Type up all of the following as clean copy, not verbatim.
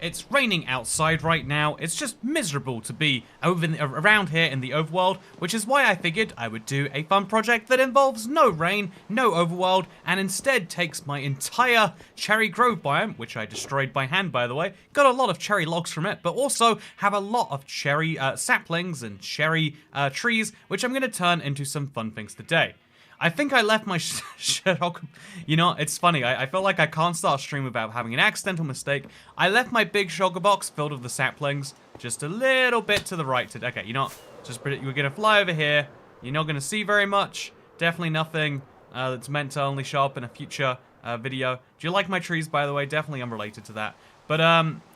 it's raining outside right now. It's just miserable to be around here in the overworld, which is why I figured I would do a fun project that involves no rain, no overworld, and instead takes my entire cherry grove biome, which I destroyed by hand, by the way. Got a lot of cherry logs from it, but also have a lot of cherry saplings and cherry trees, which I'm going to turn into some fun things today. I think I left my you know, it's funny. I feel like I can't start a stream without having an accidental mistake. I left my big sugar box filled with the saplings just a little bit to the right today. Okay, you know, just we're gonna fly over here. You're not gonna see very much. Definitely nothing that's meant to only show up in a future video. Do you like my trees, by the way? Definitely unrelated to that. But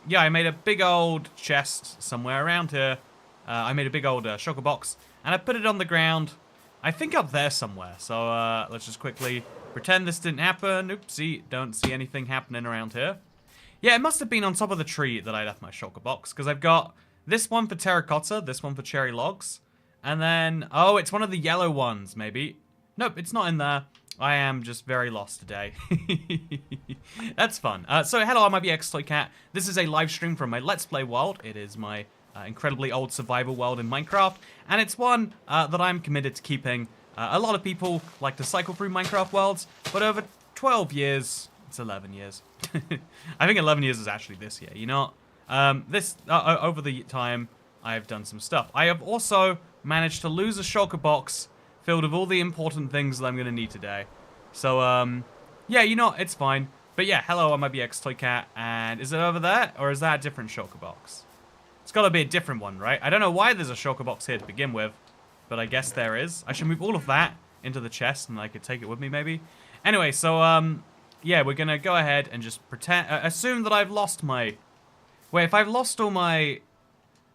yeah, I made a big old chest somewhere around here. I made a big old sugar box and I put it on the ground. I think up there somewhere, so let's just quickly pretend this didn't happen. Oopsie, don't see anything happening around here. Yeah, it must have been on top of the tree that I left my shulker box, because I've got this one for terracotta, this one for cherry logs, and then, oh, it's one of the yellow ones, maybe. Nope, it's not in there. I am just very lost today. That's fun. So, hello, I'm ibxtoycat. This is a live stream from my Let's Play world. It is my incredibly old survival world in Minecraft, and it's one that I'm committed to keeping. A lot of people like to cycle through Minecraft worlds, but over 12 years, it's 11 years. I think 11 years is actually this year, you know? Over the time, I've done some stuff. I have also managed to lose a shulker box filled with all the important things that I'm going to need today. So, yeah, you know, it's fine. But yeah, hello, I'm ibxtoycat, and is it over there, or is that a different shulker box? It's got to be a different one, right? I don't know why there's a shulker box here to begin with, but I guess there is. I should move all of that into the chest, and I could take it with me, maybe. Anyway, so, yeah, we're going to go ahead and just pretend, assume that I've lost my... Wait, if I've lost all my...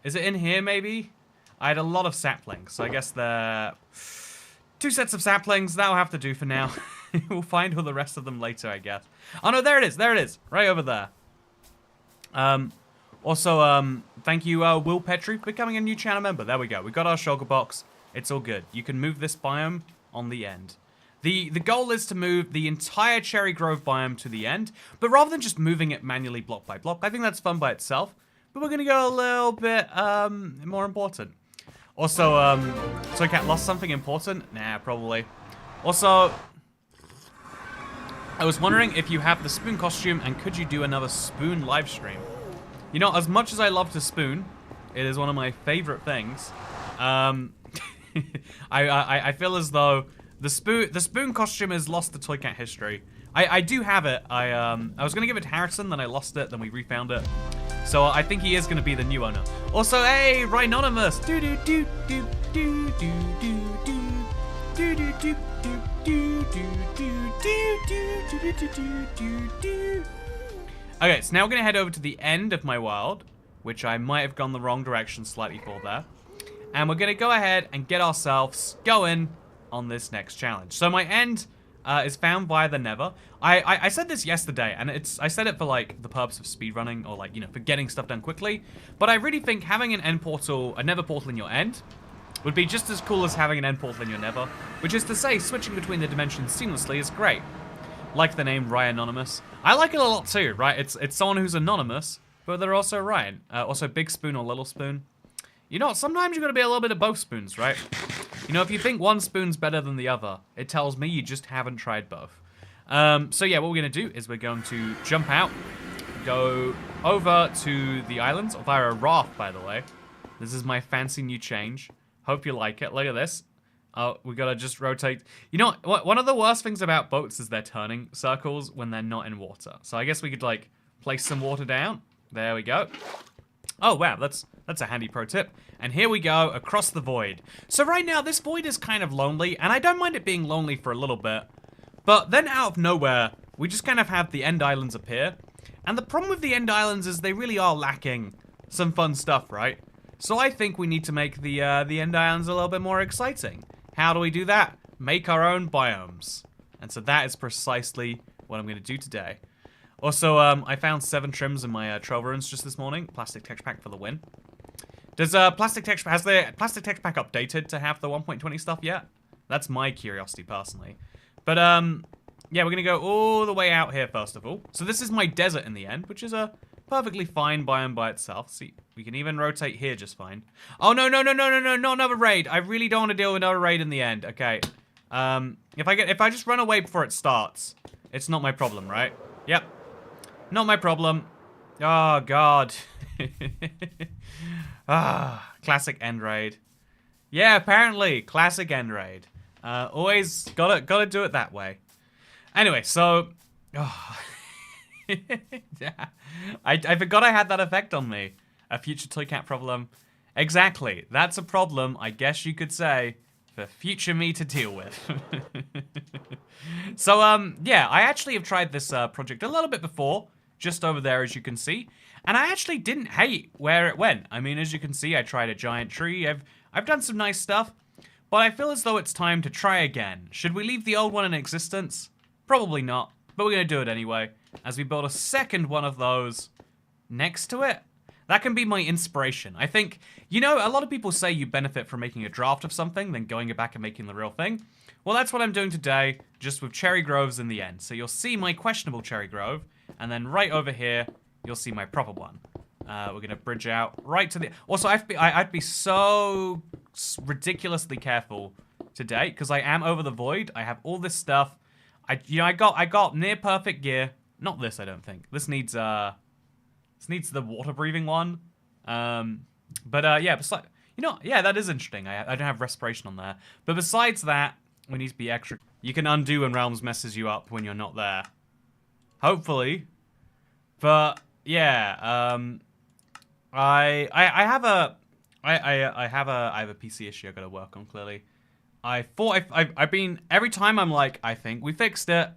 Is it in here, maybe? I had a lot of saplings, so I guess they're... 2 sets of saplings, that'll have to do for now. We'll find all the rest of them later, I guess. Oh, no, there it is, right over there. Also, thank you, Will Petrie, for becoming a new channel member. There we go. We got our shulker box. It's all good. You can move this biome on the end. The goal is to move the entire Cherry Grove biome to the end, but rather than just moving it manually block by block, I think that's fun by itself, but we're going to go a little bit more important. Also, Toycat lost something important? Nah, probably. Also, I was wondering if you have the spoon costume, and could you do another spoon live stream? You know, as much as I love to spoon, it is one of my favorite things. I feel as though the spoon costume is lost to Toycat history. I do have it. I was gonna give it to Harrison, then I lost it, then we refound it. So I think he is gonna be the new owner. Also, hey, Rhinonymous! Do do do do do do do do do do do do do do do do. Okay, so now we're gonna head over to the end of my world, which I might have gone the wrong direction slightly for there. And we're gonna go ahead and get ourselves going on this next challenge. So my end is found via the Nether. I said this yesterday, and I said it for like the purpose of speedrunning or like, you know, for getting stuff done quickly. But I really think having an end portal, a Nether portal in your end, would be just as cool as having an end portal in your Nether. Which is to say, switching between the dimensions seamlessly is great. Like the name Ryanonymous. I like it a lot too, right? It's someone who's anonymous, but they're also Ryan. Also Big Spoon or Little Spoon. You know, sometimes you gotta be a little bit of both spoons, right? You know, if you think one spoon's better than the other, it tells me you just haven't tried both. So yeah, what we're gonna do is we're going to jump out, go over to the islands, via a raft, by the way. This is my fancy new change. Hope you like it. Look at this. Oh, we gotta just rotate. You know, one of the worst things about boats is they're turning circles when they're not in water. So I guess we could, like, place some water down. There we go. Oh, wow, that's a handy pro tip. And here we go, across the void. So right now, this void is kind of lonely, and I don't mind it being lonely for a little bit. But then out of nowhere, we just kind of have the end islands appear. And the problem with the end islands is they really are lacking some fun stuff, right? So I think we need to make the end islands a little bit more exciting. How do we do that? Make our own biomes. And so that is precisely what I'm going to do today. Also, I found 7 trims in my trail ruins just this morning. Plastic texture pack for the win. Has the plastic texture pack updated to have the 1.20 stuff yet? That's my curiosity personally. But yeah, we're gonna go all the way out here first of all. So this is my desert in the end, which is a perfectly fine biome by itself. See, we can even rotate here just fine. Oh, no, no, no, no, no, no, not another raid. I really don't want to deal with another raid in the end. Okay. If I just run away before it starts, it's not my problem, right? Yep. Not my problem. Oh, God. Classic end raid. Yeah, apparently, classic end raid. Always gotta do it that way. Anyway, so, yeah. I forgot I had that effect on me. A future Toycat problem. Exactly. That's a problem, I guess you could say, for future me to deal with. So, yeah, I actually have tried this project a little bit before, just over there, as you can see. And I actually didn't hate where it went. I mean, as you can see, I tried a giant tree. I've done some nice stuff, but I feel as though it's time to try again. Should we leave the old one in existence? Probably not, but we're going to do it anyway, as we build a second one of those next to it. That can be my inspiration. I think, you know, a lot of people say you benefit from making a draft of something, then going back and making the real thing. Well, that's what I'm doing today, just with cherry groves in the end. So you'll see my questionable cherry grove, and then right over here, you'll see my proper one. We're gonna bridge out right to the... Also, I'd be so ridiculously careful today, because I am over the void. I have all this stuff. I got near perfect gear. Not this, I don't think. This needs the water breathing one. Yeah, besides, you know, yeah, that is interesting. I don't have respiration on there. But besides that, we need to be extra. You can undo when Realms messes you up when you're not there. Hopefully. But yeah, I have a PC issue I gotta work on, clearly. I've been, every time I'm like, I think we fixed it,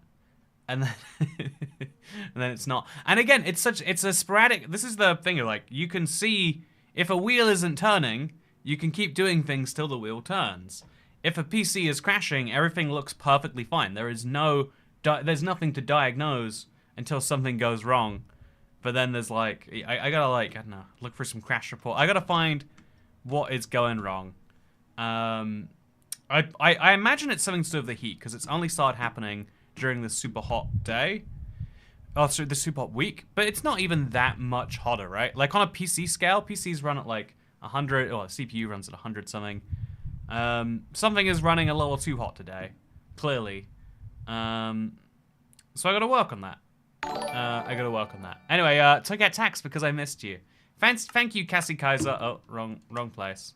and then and then it's not. And again, it's a sporadic, this is the thing, like, you can see if a wheel isn't turning, you can keep doing things till the wheel turns. If a PC is crashing, everything looks perfectly fine. There's nothing to diagnose until something goes wrong. But then there's like, I gotta like, I don't know, look for some crash report. I gotta find what is going wrong. I imagine it's something to do with the heat, because it's only started happening during the super hot day. Oh, so the super hot week. But it's not even that much hotter, right? Like on a PC scale, PCs run at like 100, or CPU runs at 100 something. Something is running a little too hot today, clearly. So I gotta work on that. Anyway, Toycat tax because I missed you. Thank you, Cassie Kaiser. Oh, wrong place.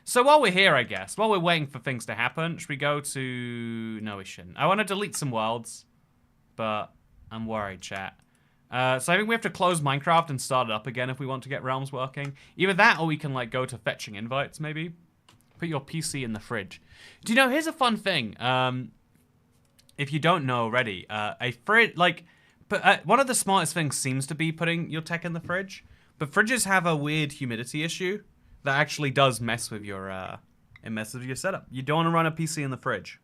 So while we're here, I guess, while we're waiting for things to happen, should we go to... No, we shouldn't. I want to delete some worlds, but I'm worried, chat. So I think we have to close Minecraft and start it up again if we want to get Realms working. Either that, or we can like go to fetching invites, maybe. Put your PC in the fridge. Do you know, here's a fun thing. If you don't know already, a fridge, like... But one of the smartest things seems to be putting your tech in the fridge. But fridges have a weird humidity issue that actually does mess with your setup. You don't want to run a PC in the fridge.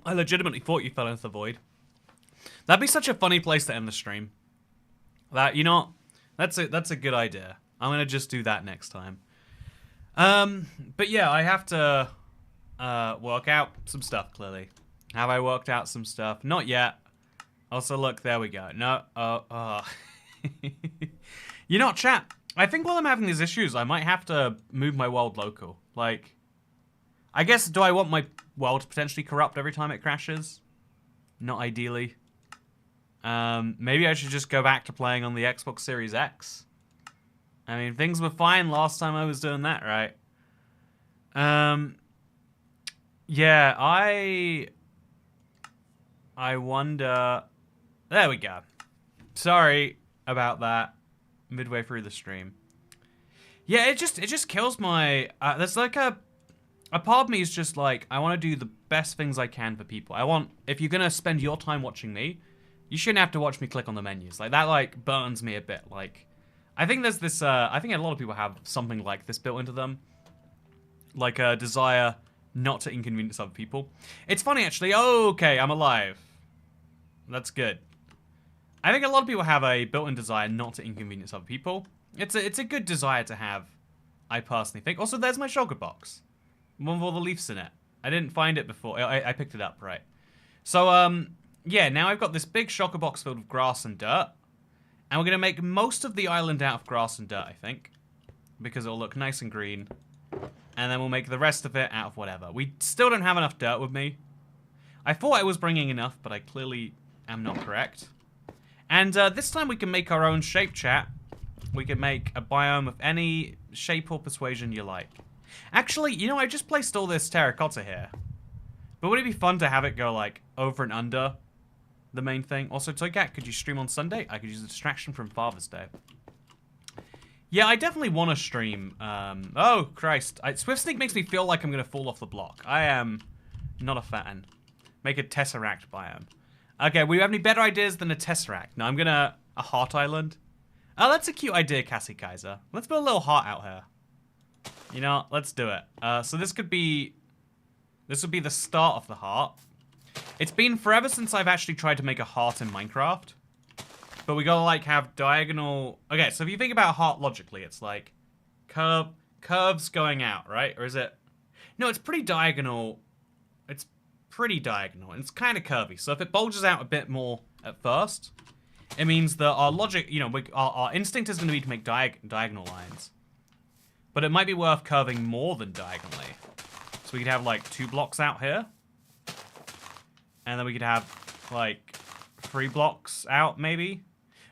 I legitimately thought you fell into the void. That'd be such a funny place to end the stream. That, you know, that's a good idea. I'm gonna just do that next time. But yeah, I have to work out some stuff, clearly. Have I worked out some stuff? Not yet. Also, look, there we go. No, You know, chat, I think while I'm having these issues, I might have to move my world local. Like, I guess, do I want my world to potentially corrupt every time it crashes? Not ideally. Maybe I should just go back to playing on the Xbox Series X. I mean, things were fine last time I was doing that, right? Yeah, I wonder... There we go. Sorry about that. Midway through the stream. Yeah, it just kills my... there's like a part of me is just like, I want to do the best things I can for people. if you're going to spend your time watching me, you shouldn't have to watch me click on the menus. Like, that, like, burns me a bit. Like, I think there's this, I think a lot of people have something like this built into them. Like a desire not to inconvenience other people. It's funny, actually. Oh, okay, I'm alive. That's good. I think a lot of people have a built-in desire not to inconvenience other people. It's a good desire to have, I personally think. Also, there's my shulker box. One with all the leaves in it. I didn't find it before. I picked it up, right. So, yeah, now I've got this big shulker box filled with grass and dirt. And we're going to make most of the island out of grass and dirt, I think. Because it'll look nice and green. And then we'll make the rest of it out of whatever. We still don't have enough dirt with me. I thought I was bringing enough, but I clearly am not correct. And this time we can make our own shape, chat. We can make a biome of any shape or persuasion you like. Actually, you know, I just placed all this terracotta here. But would it be fun to have it go, like, over and under the main thing? Also, Toycat, could you stream on Sunday? I could use a distraction from Father's Day. Yeah, I definitely want to stream. Oh, Christ. Swift Sneak makes me feel like I'm going to fall off the block. I am not a fan. Make a Tesseract biome. Okay, we have any better ideas than a Tesseract? No, I'm going to... A heart island? Oh, that's a cute idea, Cassie Kaiser. Let's put a little heart out here. You know, let's do it. So this could be... This would be the start of the heart. It's been forever since I've actually tried to make a heart in Minecraft. But we gotta, like, have diagonal... Okay, so if you think about a heart logically, it's like... Curves going out, right? Or is it... No, it's pretty diagonal. It's pretty diagonal. And it's kind of curvy. So if it bulges out a bit more at first, it means that our logic... You know, our instinct is going to be to make diagonal lines. But it might be worth curving more than diagonally. So we could have, like, 2 blocks out here. And then we could have, like, 3 blocks out, maybe.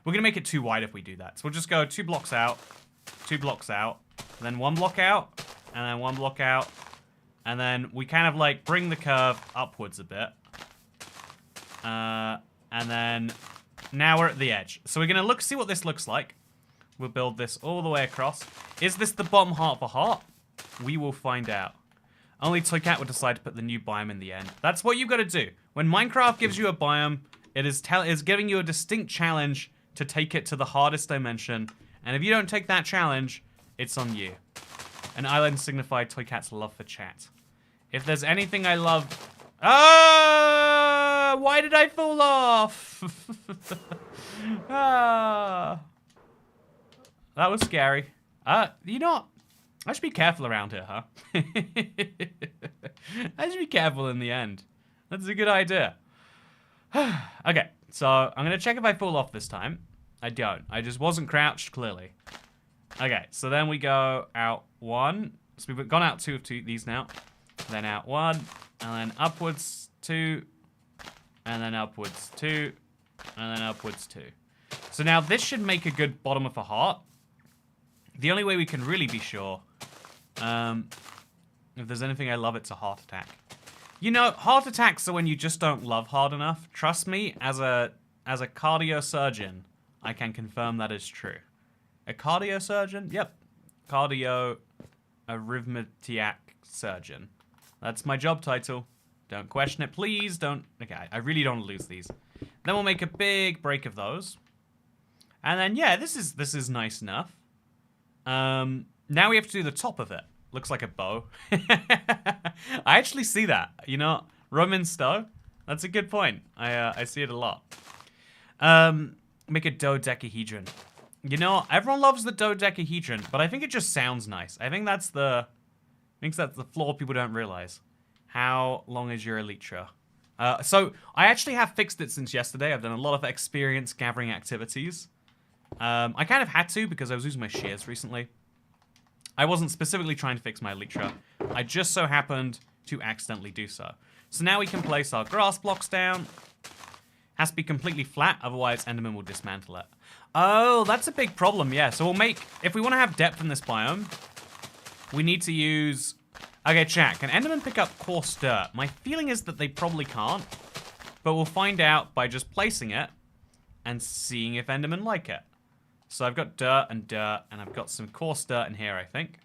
We're going to make it too wide if we do that. So we'll just go 2 blocks out, 2 blocks out, and then 1 block out, and then 1 block out. And then we kind of, like, bring the curve upwards a bit. And then now we're at the edge. So we're going to see what this looks like. We'll build this all the way across. Is this the bottom heart of a heart? We will find out. Only Toycat would decide to put the new biome in the end. That's what you've got to do. When Minecraft gives you a biome, it is giving you a distinct challenge to take it to the hardest dimension. And if you don't take that challenge, it's on you. An island signified Toycat's love for chat. If there's anything I love... Ah! Why did I fall off? Ah. That was scary. You know what? I should be careful around here, huh? I should be careful in the end. That's a good idea. Okay, so I'm going to check if I fall off this time. I don't. I just wasn't crouched, clearly. Okay, so then we go out 1. So we've gone out 2 of these now. Then out 1, and then upwards 2, and then upwards 2, and then upwards 2. So now this should make a good bottom of a heart. The only way we can really be sure... if there's anything I love, it's a heart attack. You know, heart attacks are when you just don't love hard enough. Trust me, as a cardio surgeon, I can confirm that is true. A cardio surgeon? Yep. Cardio arithmetiac surgeon. That's my job title. Don't question it, please. Don't. Okay, I really don't lose these. Then we'll make a big break of those. And then, yeah, this is nice enough. Now we have to do the top of it. Looks like a bow. I actually see that. You know, Roman Stowe. That's a good point. I see it a lot. Make a dodecahedron. You know, everyone loves the dodecahedron, but I think it just sounds nice. I think that's the flaw people don't realize. How long is your elytra? So I actually have fixed it since yesterday. I've done a lot of experience gathering activities. I kind of had to because I was using my shears recently. I wasn't specifically trying to fix my elytra. I just so happened to accidentally do so. So now we can place our grass blocks down. Has to be completely flat, otherwise Enderman will dismantle it. Oh, that's a big problem, yeah. So we'll make... If we want to have depth in this biome, we need to use... Okay, chat, can Enderman pick up coarse dirt? My feeling is that they probably can't. But we'll find out by just placing it and seeing if Endermen like it. So I've got dirt, and I've got some coarse dirt in here, I think.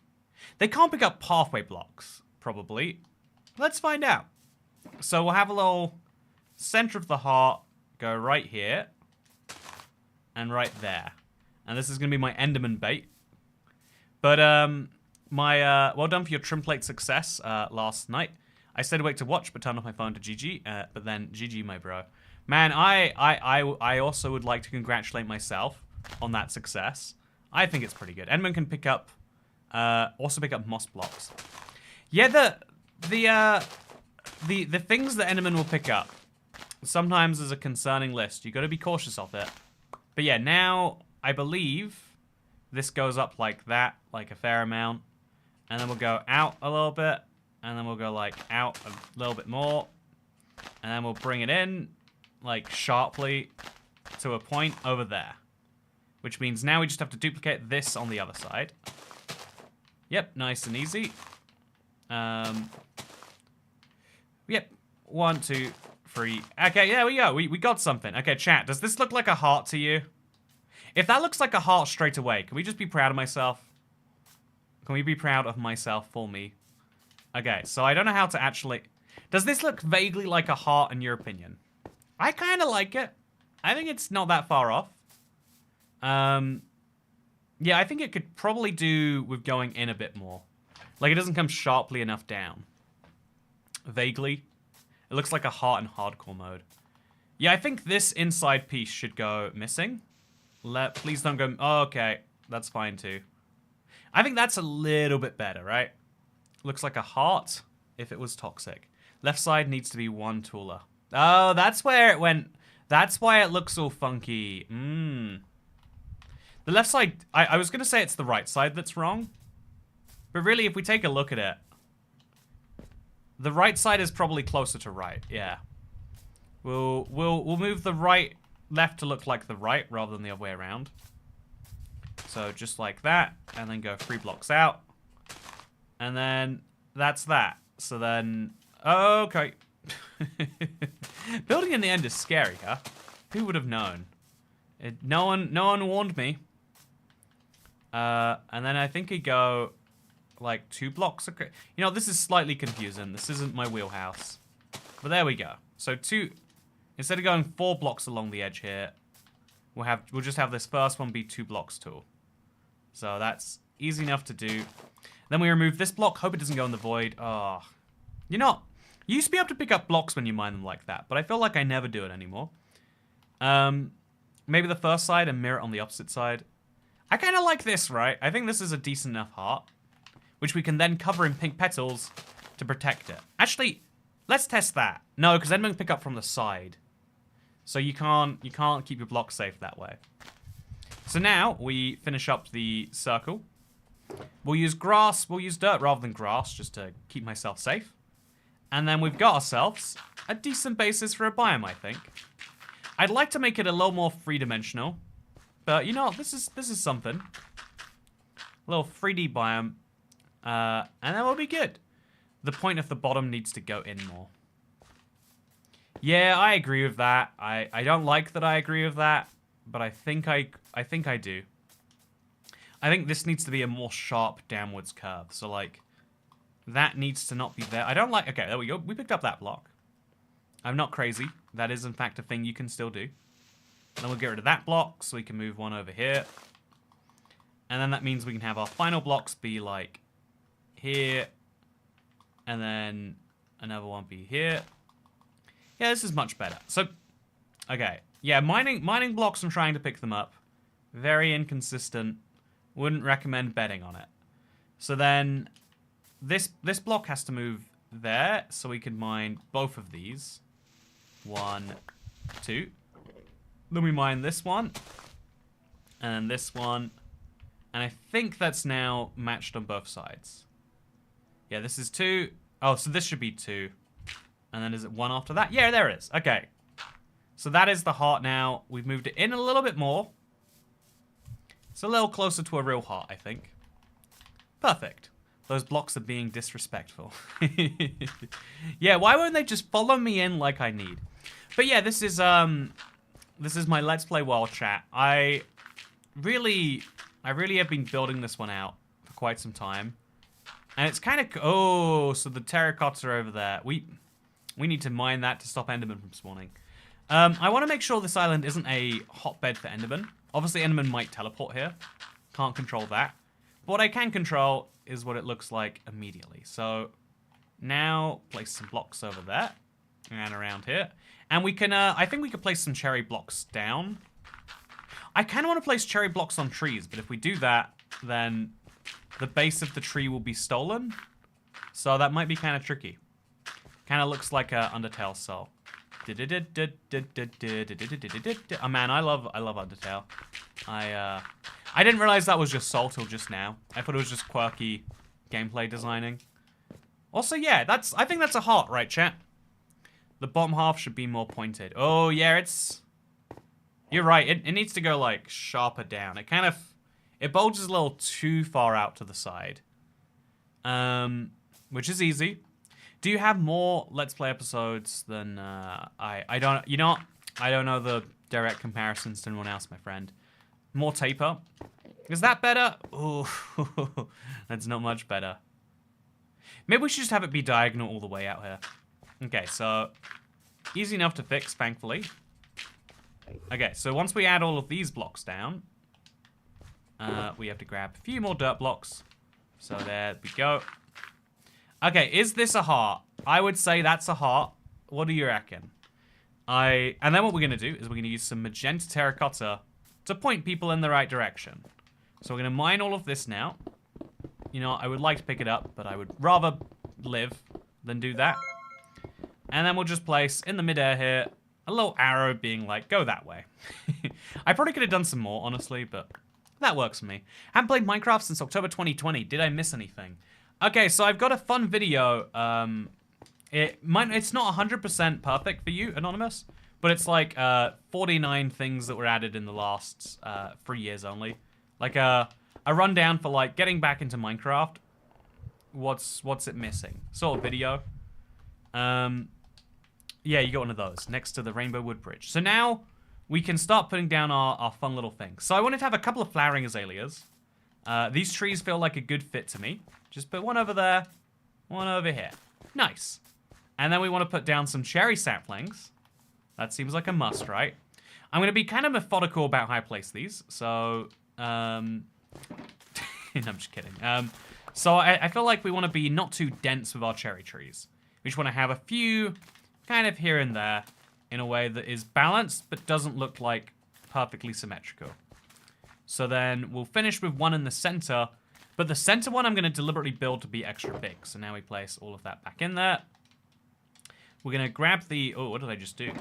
They can't pick up pathway blocks, probably. Let's find out. So we'll have a little center of the heart go right here. And right there. And this is going to be my Enderman bait. But, well done for your trim plate success last night. I stayed awake to watch, but turned off my phone to GG. But then, GG, my bro. Man, I also would like to congratulate myself on that success. I think it's pretty good. Enderman can pick up, also pick up moss blocks. Yeah, the things that Enderman will pick up sometimes is a concerning list. You got to be cautious of it. But yeah, now I believe this goes up like that, like a fair amount. And then we'll go out a little bit. And then we'll go like out a little bit more. And then we'll bring it in like sharply to a point over there. Which means now we just have to duplicate this on the other side. Yep, nice and easy. Yep, 1, 2, 3. Okay, there we go. We got something. Okay, chat, does this look like a heart to you? If that looks like a heart straight away, can we just be proud of myself? Can we be proud of myself for me? Okay, so I don't know how to actually... Does this look vaguely like a heart in your opinion? I kind of like it. I think it's not that far off. Yeah, I think it could probably do with going in a bit more. Like, it doesn't come sharply enough down. Vaguely. It looks like a heart in hardcore mode. Yeah, I think this inside piece should go missing. Please don't go... Oh, okay, that's fine too. I think that's a little bit better, right? Looks like a heart if it was toxic. Left side needs to be 1 taller. Oh, that's where it went. That's why it looks all funky. The left side, I was going to say it's the right side that's wrong. But really, if we take a look at it, the right side is probably closer to right, yeah. We'll move the left to look like the right rather than the other way around. So just like that, and then go 3 blocks out. And then that's that. So then, okay. Building in the end is scary, huh? Who would have known? No one warned me. And then I think you go like 2 blocks. Okay. You know, this is slightly confusing. This isn't my wheelhouse. But there we go. So instead of going 4 blocks along the edge here, we'll just have this first one be 2 blocks tall. So that's easy enough to do. Then we remove this block. Hope it doesn't go in the void. Oh, you used to be able to pick up blocks when you mine them like that, but I feel like I never do it anymore. Maybe the first side and mirror it on the opposite side. I kind of like this, right? I think this is a decent enough heart, which we can then cover in pink petals to protect it. Actually, let's test that. No, because then we can pick up from the side. So you can't keep your block safe that way. So now we finish up the circle. We'll use grass, we'll use dirt rather than grass just to keep myself safe. And then we've got ourselves a decent basis for a biome, I think. I'd like to make it a little more 3-dimensional. But you know, this is something. A little 3D biome. And then we'll be good. The point of the bottom needs to go in more. Yeah, I agree with that. I don't like that I agree with that, but I think I do. I think this needs to be a more sharp downwards curve. So like, that needs to not be there. I don't like, okay, there we go. We picked up that block. I'm not crazy. That is in fact a thing you can still do. And then we'll get rid of that block so we can move one over here. And then that means we can have our final blocks be like here. And then another one be here. Yeah, this is much better. So, okay. Yeah, mining blocks and trying to pick them up. Very inconsistent. Wouldn't recommend betting on it. So then, this block has to move there, so we can mine both of these. 1, 2. Then we mine this one. And then this one. And I think that's now matched on both sides. Yeah, this is 2. Oh, so this should be 2. And then is it 1 after that? Yeah, there it is. Okay. So that is the heart now. We've moved it in a little bit more. It's a little closer to a real heart, I think. Perfect. Those blocks are being disrespectful. Yeah, why won't they just follow me in like I need? But yeah, this is my Let's Play World chat. I really have been building this one out for quite some time. And it's kind of... Oh, so the terracottas are over there. We need to mine that to stop Enderman from spawning. I want to make sure this island isn't a hotbed for Enderman. Obviously, Enderman might teleport here. Can't control that. But what I can control is what it looks like immediately. So now place some blocks over there and around here. And we can, I think we could place some cherry blocks down. I kind of want to place cherry blocks on trees, but if we do that, then the base of the tree will be stolen. So that might be kind of tricky. Kind of looks like a Undertale soul. Oh man, I love Undertale. I didn't realize that was just Soul till just now. I thought it was just quirky gameplay designing. Also, yeah, I think that's a heart, right, chat? The bottom half should be more pointed. Oh yeah, you're right. It needs to go like sharper down. It bulges a little too far out to the side. Which is easy. Do you have more Let's Play episodes than I don't, you know what? I don't know the direct comparisons to anyone else, my friend. More taper. Is that better? Ooh, that's not much better. Maybe we should just have it be diagonal all the way out here. Okay, so easy enough to fix, thankfully. Okay, so once we add all of these blocks down, we have to grab a few more dirt blocks. So there we go. Okay, is this a heart? I would say that's a heart. What do you reckon? And then what we're going to do is we're going to use some magenta terracotta to point people in the right direction. So we're going to mine all of this now. You know, I would like to pick it up, but I would rather live than do that. And then we'll just place in the midair here a little arrow being like, go that way. I probably could have done some more, honestly, but that works for me. Haven't played Minecraft since October 2020. Did I miss anything? Okay, so I've got a fun video. It's not 100% perfect for you, Anonymous, but it's like 49 things that were added in the last 3 years only. Like a rundown for like getting back into Minecraft. What's it missing? Sort of video. Yeah, you got one of those next to the Rainbow Wood Bridge. So now we can start putting down our fun little things. So I wanted to have a couple of flowering azaleas. These trees feel like a good fit to me. Just put one over there, one over here. Nice. And then we want to put down some cherry saplings. That seems like a must, right? I'm going to be kind of methodical about how I place these. So, no, I'm just kidding. So I feel like we want to be not too dense with our cherry trees. We just want to have a few kind of here and there in a way that is balanced but doesn't look like perfectly symmetrical. So then we'll finish with one in the center, but the center one I'm going to deliberately build to be extra big. So now we place all of that back in there. We're going to grab the... Oh, what did I just do?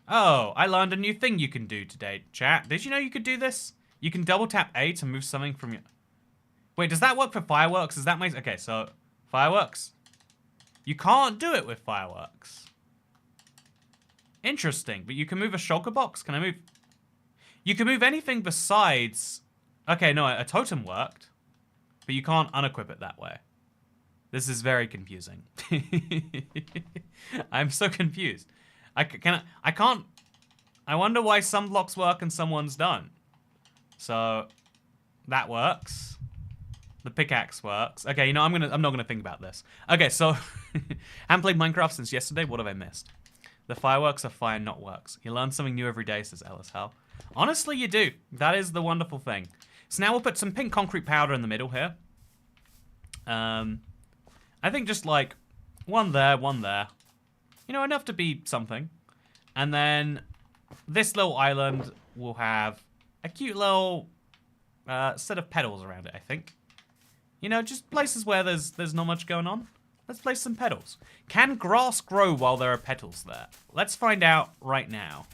Oh, I learned a new thing you can do today, chat. Did you know you could do this? You can double tap A to move something from your... Wait, does that work for fireworks? Is that my... Okay, so fireworks. You can't do it with fireworks. Interesting, but you can move a shulker box. Can I move... You can move anything besides... Okay, no, a totem worked. But you can't unequip it that way. This is very confusing. I'm so confused. I can't... I wonder why some blocks work and some ones don't. So, that works. The pickaxe works. Okay, you know, I'm not gonna think about this. Okay, so... haven't played Minecraft since yesterday. What have I missed? The fireworks are fine, not works. You learn something new every day, says Ellis Hell. Honestly, you do. That is the wonderful thing. So now we'll put some pink concrete powder in the middle here. I think just like one there, one there. You know, enough to be something. And then this little island will have a cute little set of petals around it, I think. You know, just places where there's not much going on. Let's place some petals. Can grass grow while there are petals there? Let's find out right now.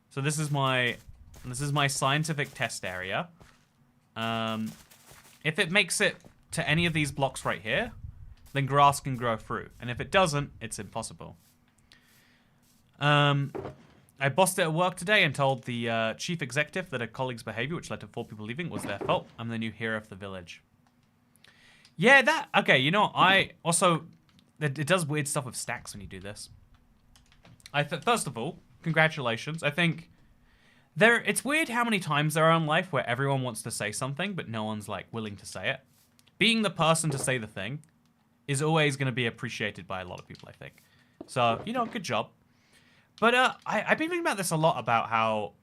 So this is my scientific test area. If it makes it to any of these blocks right here, then grass can grow through. And if it doesn't, it's impossible. I bossed it at work today and told the chief executive that a colleague's behavior, which led to 4 people leaving, was their fault. I'm the new hero of the village. Yeah, okay, you know, it does weird stuff with stacks when you do this. First of all, congratulations. I think it's weird how many times there are in life where everyone wants to say something, but no one's like willing to say it. Being the person to say the thing is always going to be appreciated by a lot of people, I think. So, you know, good job. But I've been thinking about this a lot about how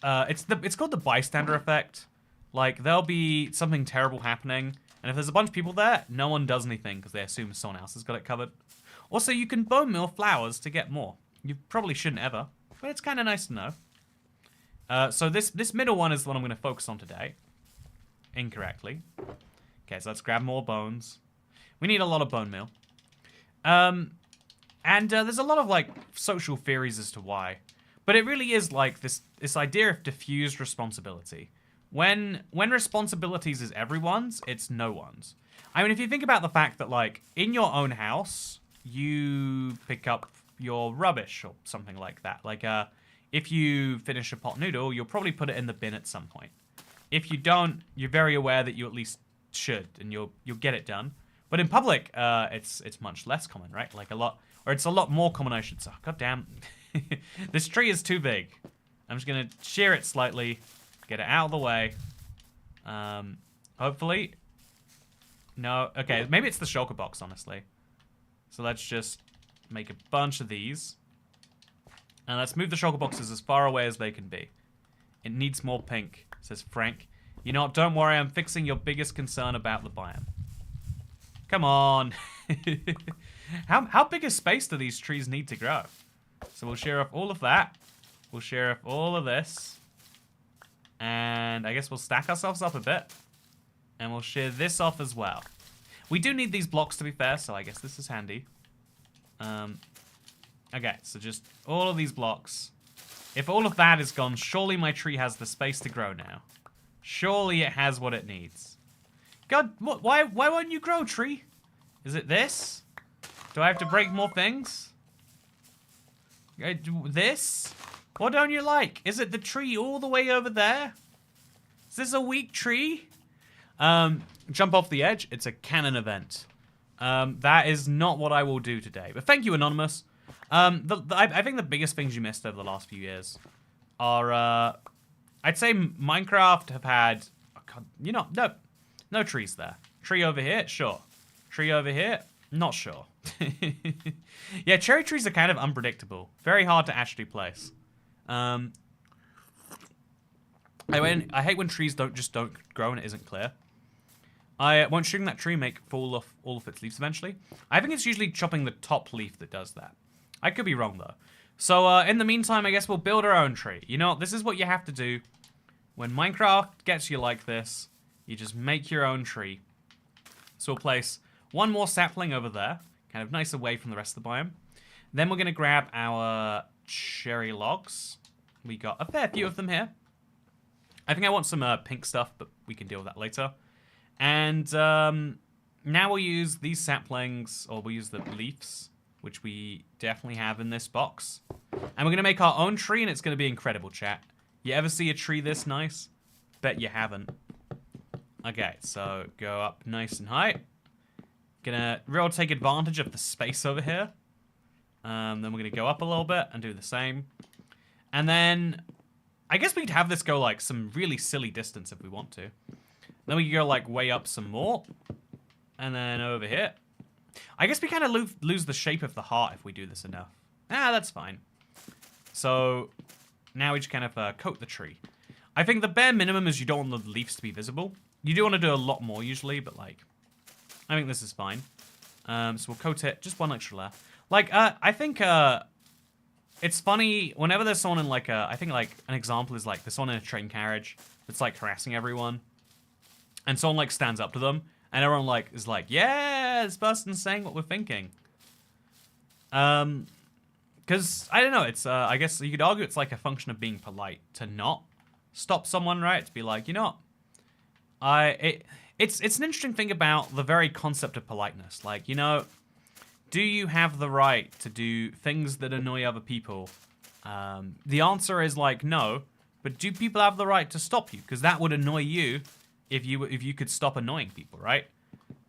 it's called the bystander effect. Like, there'll be something terrible happening, and if there's a bunch of people there, no one does anything because they assume someone else has got it covered. Also, you can bone meal flowers to get more. You probably shouldn't ever, but it's kind of nice to know. So this middle one is the one I'm going to focus on today. Incorrectly. Okay, so let's grab more bones. We need a lot of bone meal. I And there's a lot of like social theories as to why. But it really is like this idea of diffused responsibility. When responsibilities is everyone's, it's no one's. I mean, if you think about the fact that like in your own house, you pick up your rubbish or something like that. Like if you finish a pot noodle, you'll probably put it in the bin at some point. If you don't, you're very aware that you at least should, and you'll get it done. But in public, it's much less common, right? Like it's a lot more common, I should say. God damn. This tree is too big. I'm just gonna shear it slightly, get it out of the way. Hopefully. No, okay, maybe it's the shulker box, honestly. So let's just make a bunch of these. And let's move the shulker boxes as far away as they can be. It needs more pink, says Frank. You know what, don't worry, I'm fixing your biggest concern about the biome. Come on. How big a space do these trees need to grow? So we'll shear off all of that. We'll shear off all of this. And I guess we'll stack ourselves up a bit. And we'll shear this off as well. We do need these blocks to be fair, so I guess this is handy. Okay, so just all of these blocks. If all of that is gone, surely my tree has the space to grow now. Surely it has what it needs. God, why won't you grow, tree? Is it this? Do I have to break more things? This? What don't you like? Is it the tree all the way over there? Is this a weak tree? Jump off the edge. It's a canon event. That is not what I will do today. But thank you, Anonymous. I think the biggest things you missed over the last few years are, I'd say Minecraft have had, you know, no trees there. Tree over here, sure. Tree over here, not sure. Yeah, cherry trees are kind of unpredictable. Very hard to actually place. I hate when trees don't grow and it isn't clear. Won't shooting that tree make fall off all of its leaves eventually? I think it's usually chopping the top leaf that does that. I could be wrong though. So in the meantime, I guess we'll build our own tree. You know, this is what you have to do. When Minecraft gets you like this, you just make your own tree. So we'll place one more sapling over there, kind of nice away from the rest of the biome. Then we're going to grab our cherry logs. We got a fair few of them here. I think I want some pink stuff, but we can deal with that later. And now we'll use these saplings, or we'll use the leaves, which we definitely have in this box. And we're going to make our own tree, and it's going to be incredible, chat. You ever see a tree this nice? Bet you haven't. Okay, so go up nice and high. Gonna real take advantage of the space over here. Then we're gonna go up a little bit and do the same. And then I guess we'd have this go like some really silly distance if we want to. Then we can go like way up some more. And then over here. I guess we kind of lose the shape of the heart if we do this enough. Ah, that's fine. So now we just kind of coat the tree. I think the bare minimum is you don't want the leaves to be visible. You do want to do a lot more usually, but like, I think this is fine. So we'll coat it just one extra layer. Like, I think it's funny whenever there's someone in like I think like an example is like there's someone in a train carriage that's like harassing everyone, and someone like stands up to them, and everyone like is like, yeah, this person's saying what we're thinking. Because I don't know, it's I guess you could argue it's like a function of being polite to not stop someone, right? To be like, you know what? It's an interesting thing about the very concept of politeness. Like, you know, do you have the right to do things that annoy other people? The answer is like no, but do people have the right to stop you? Because that would annoy you if you could stop annoying people, right?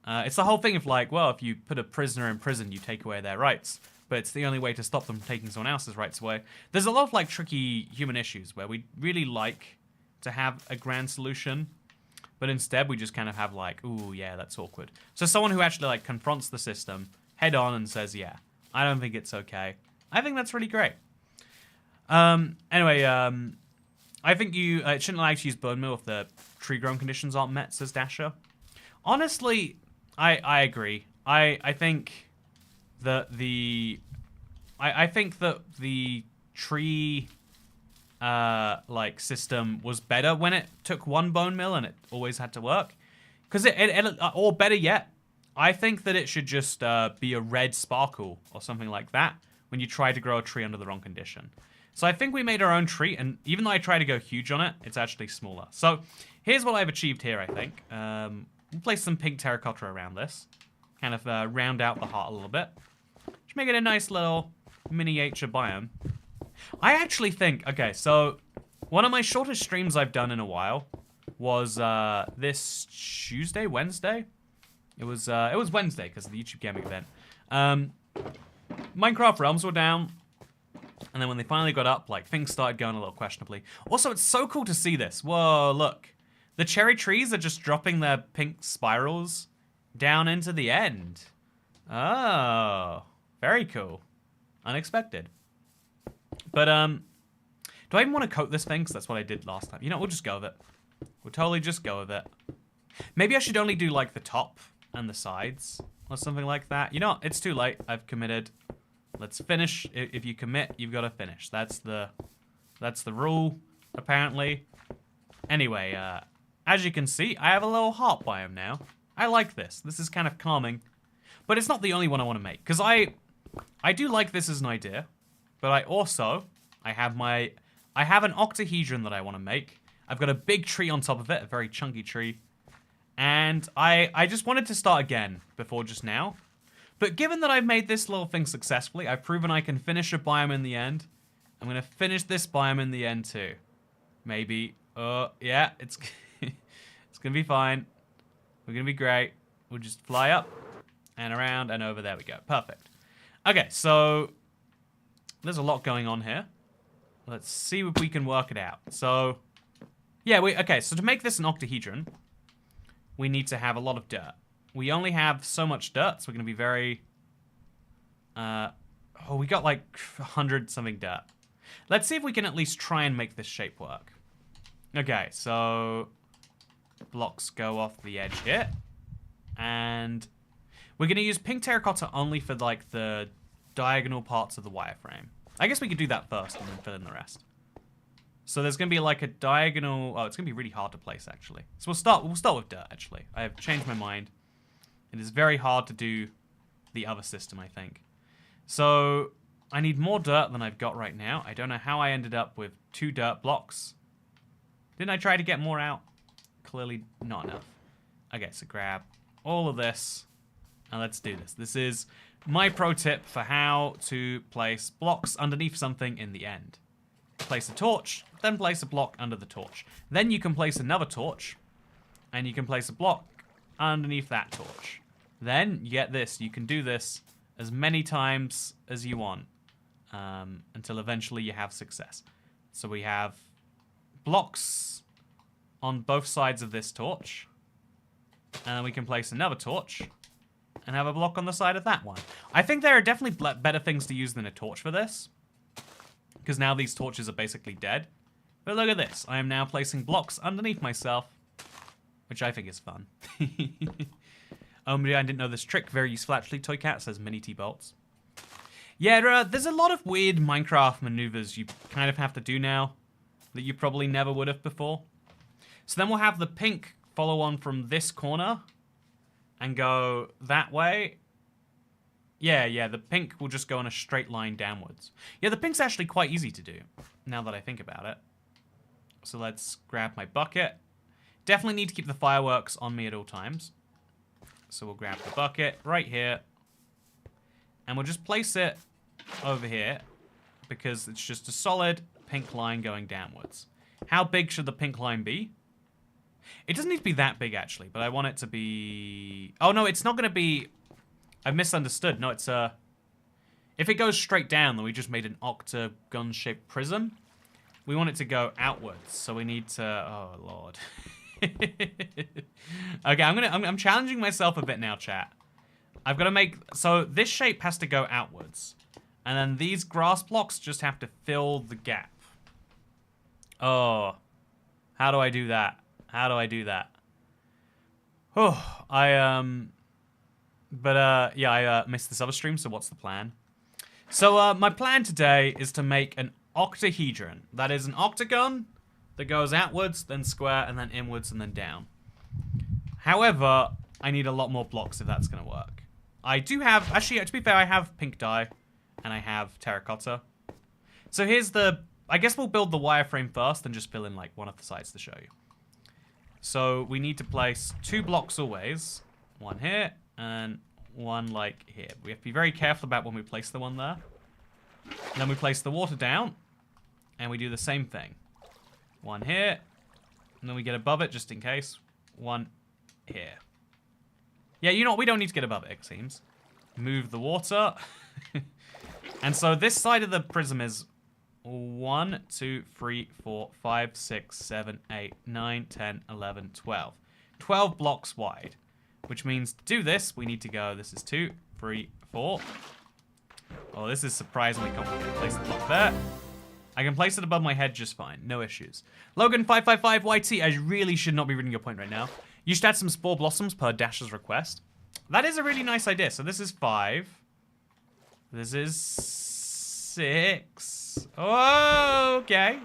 It's the whole thing of like, well, if you put a prisoner in prison, you take away their rights. But it's the only way to stop them from taking someone else's rights away. There's a lot of like tricky human issues where we really like to have a grand solution, but instead we just kind of have like, ooh, yeah, that's awkward. So someone who actually like confronts the system head on and says, yeah, I don't think it's okay. I think that's really great. Anyway, I think you shouldn't like to use bone meal if the tree growing conditions aren't met, says Dasher. Honestly, I agree. I think that the tree like system was better when it took one bone mill and it always had to work, because or better yet, I think that it should just be a red sparkle or something like that when you try to grow a tree under the wrong condition. So I think we made our own tree, and even though I try to go huge on it, it's actually smaller. So here's what I've achieved here, I think. We'll place some pink terracotta around this. Kind of round out the heart a little bit. Just make it a nice little miniature biome. I actually think, okay, so one of my shortest streams I've done in a while was this Tuesday, Wednesday? It was Wednesday because of the YouTube gaming event. Minecraft realms were down. And then when they finally got up, like, things started going a little questionably. Also, it's so cool to see this. Whoa, look. The cherry trees are just dropping their pink spirals down into the end. Oh, very cool. Unexpected. But, do I even want to coat this thing? Because that's what I did last time. You know, we'll just go with it. We'll totally just go with it. Maybe I should only do, like, the top and the sides or something like that. You know what? It's too late. I've committed. Let's finish. If you commit, you've got to finish. That's the rule, apparently. Anyway, as you can see, I have a little heart biome now. I like this. This is kind of calming. But it's not the only one I want to make. Because I do like this as an idea. But I have an octahedron that I want to make. I've got a big tree on top of it, a very chunky tree. And I just wanted to start again before just now. But given that I've made this little thing successfully, I've proven I can finish a biome in the end. I'm going to finish this biome in the end too. Maybe. Yeah, it's it's going to be fine. We're going to be great. We'll just fly up and around and over. There we go. Perfect. Okay, so there's a lot going on here. Let's see if we can work it out. So, yeah, okay, so to make this an octahedron, we need to have a lot of dirt. We only have so much dirt, so we're going to be very... we got like 100 something dirt. Let's see if we can at least try and make this shape work. Okay, so blocks go off the edge here. And we're going to use pink terracotta only for like the diagonal parts of the wireframe. I guess we could do that first and then fill in the rest. So there's going to be like a diagonal... Oh, it's going to be really hard to place, actually. So we'll start with dirt, actually. I have changed my mind. It is very hard to do the other system, I think. So I need more dirt than I've got right now. I don't know how I ended up with 2 dirt blocks. Didn't I try to get more out? Clearly not enough. Okay, so grab all of this. And let's do this. This is my pro tip for how to place blocks underneath something in the end. Place a torch, then place a block under the torch. Then you can place another torch, and you can place a block underneath that torch. Then you get this. You can do this as many times as you want until eventually you have success. So we have blocks on both sides of this torch. And then we can place another torch and have a block on the side of that one. I think there are definitely better things to use than a torch for this, because now these torches are basically dead. But look at this. I am now placing blocks underneath myself, which I think is fun. I didn't know this trick. Very useful, actually. Toycat says mini T-bolts. Yeah, there's a lot of weird Minecraft maneuvers you kind of have to do now that you probably never would have before. So then we'll have the pink follow on from this corner and go that way. Yeah, the pink will just go in a straight line downwards. Yeah, the pink's actually quite easy to do, now that I think about it. So let's grab my bucket. Definitely need to keep the fireworks on me at all times. So we'll grab the bucket right here. And we'll just place it over here, because it's just a solid pink line going downwards. How big should the pink line be? It doesn't need to be that big, actually, but I want it to be... Oh, no, it's not going to be... I've misunderstood. No, it's a... If it goes straight down, then we just made an octagon-shaped prism. We want it to go outwards, so we need to... Oh, Lord. Okay, I'm challenging myself a bit now, chat. I've got to make... So this shape has to go outwards. And then these grass blocks just have to fill the gap. Oh. How do I do that? How do I do that? Oh, I missed this other stream, so what's the plan? So, my plan today is to make an octahedron. That is an octagon that goes outwards, then square, and then inwards, and then down. However, I need a lot more blocks if that's going to work. I do have... Actually, to be fair, I have pink dye. And I have terracotta. So here's the... I guess we'll build the wireframe first and just fill in, like, one of the sides to show you. So we need to place 2 blocks always. One here and one, like, here. We have to be very careful about when we place the one there. And then we place the water down. And we do the same thing. One here. And then we get above it just in case. One here. Yeah, you know what? We don't need to get above it, it seems. Move the water. And so this side of the prism is 1, 2, 3, 4, 5, 6, 7, 8, 9, 10, 11, 12. 12 blocks wide. Which means to do this, we need to go, this is 2, 3, 4. Oh, this is surprisingly complicated. Place the block there. I can place it above my head just fine. No issues. Logan555YT, I really should not be reading your point right now. You should add some spore blossoms per Dash's request. That is a really nice idea. So this is 5. This is 6. Oh, okay.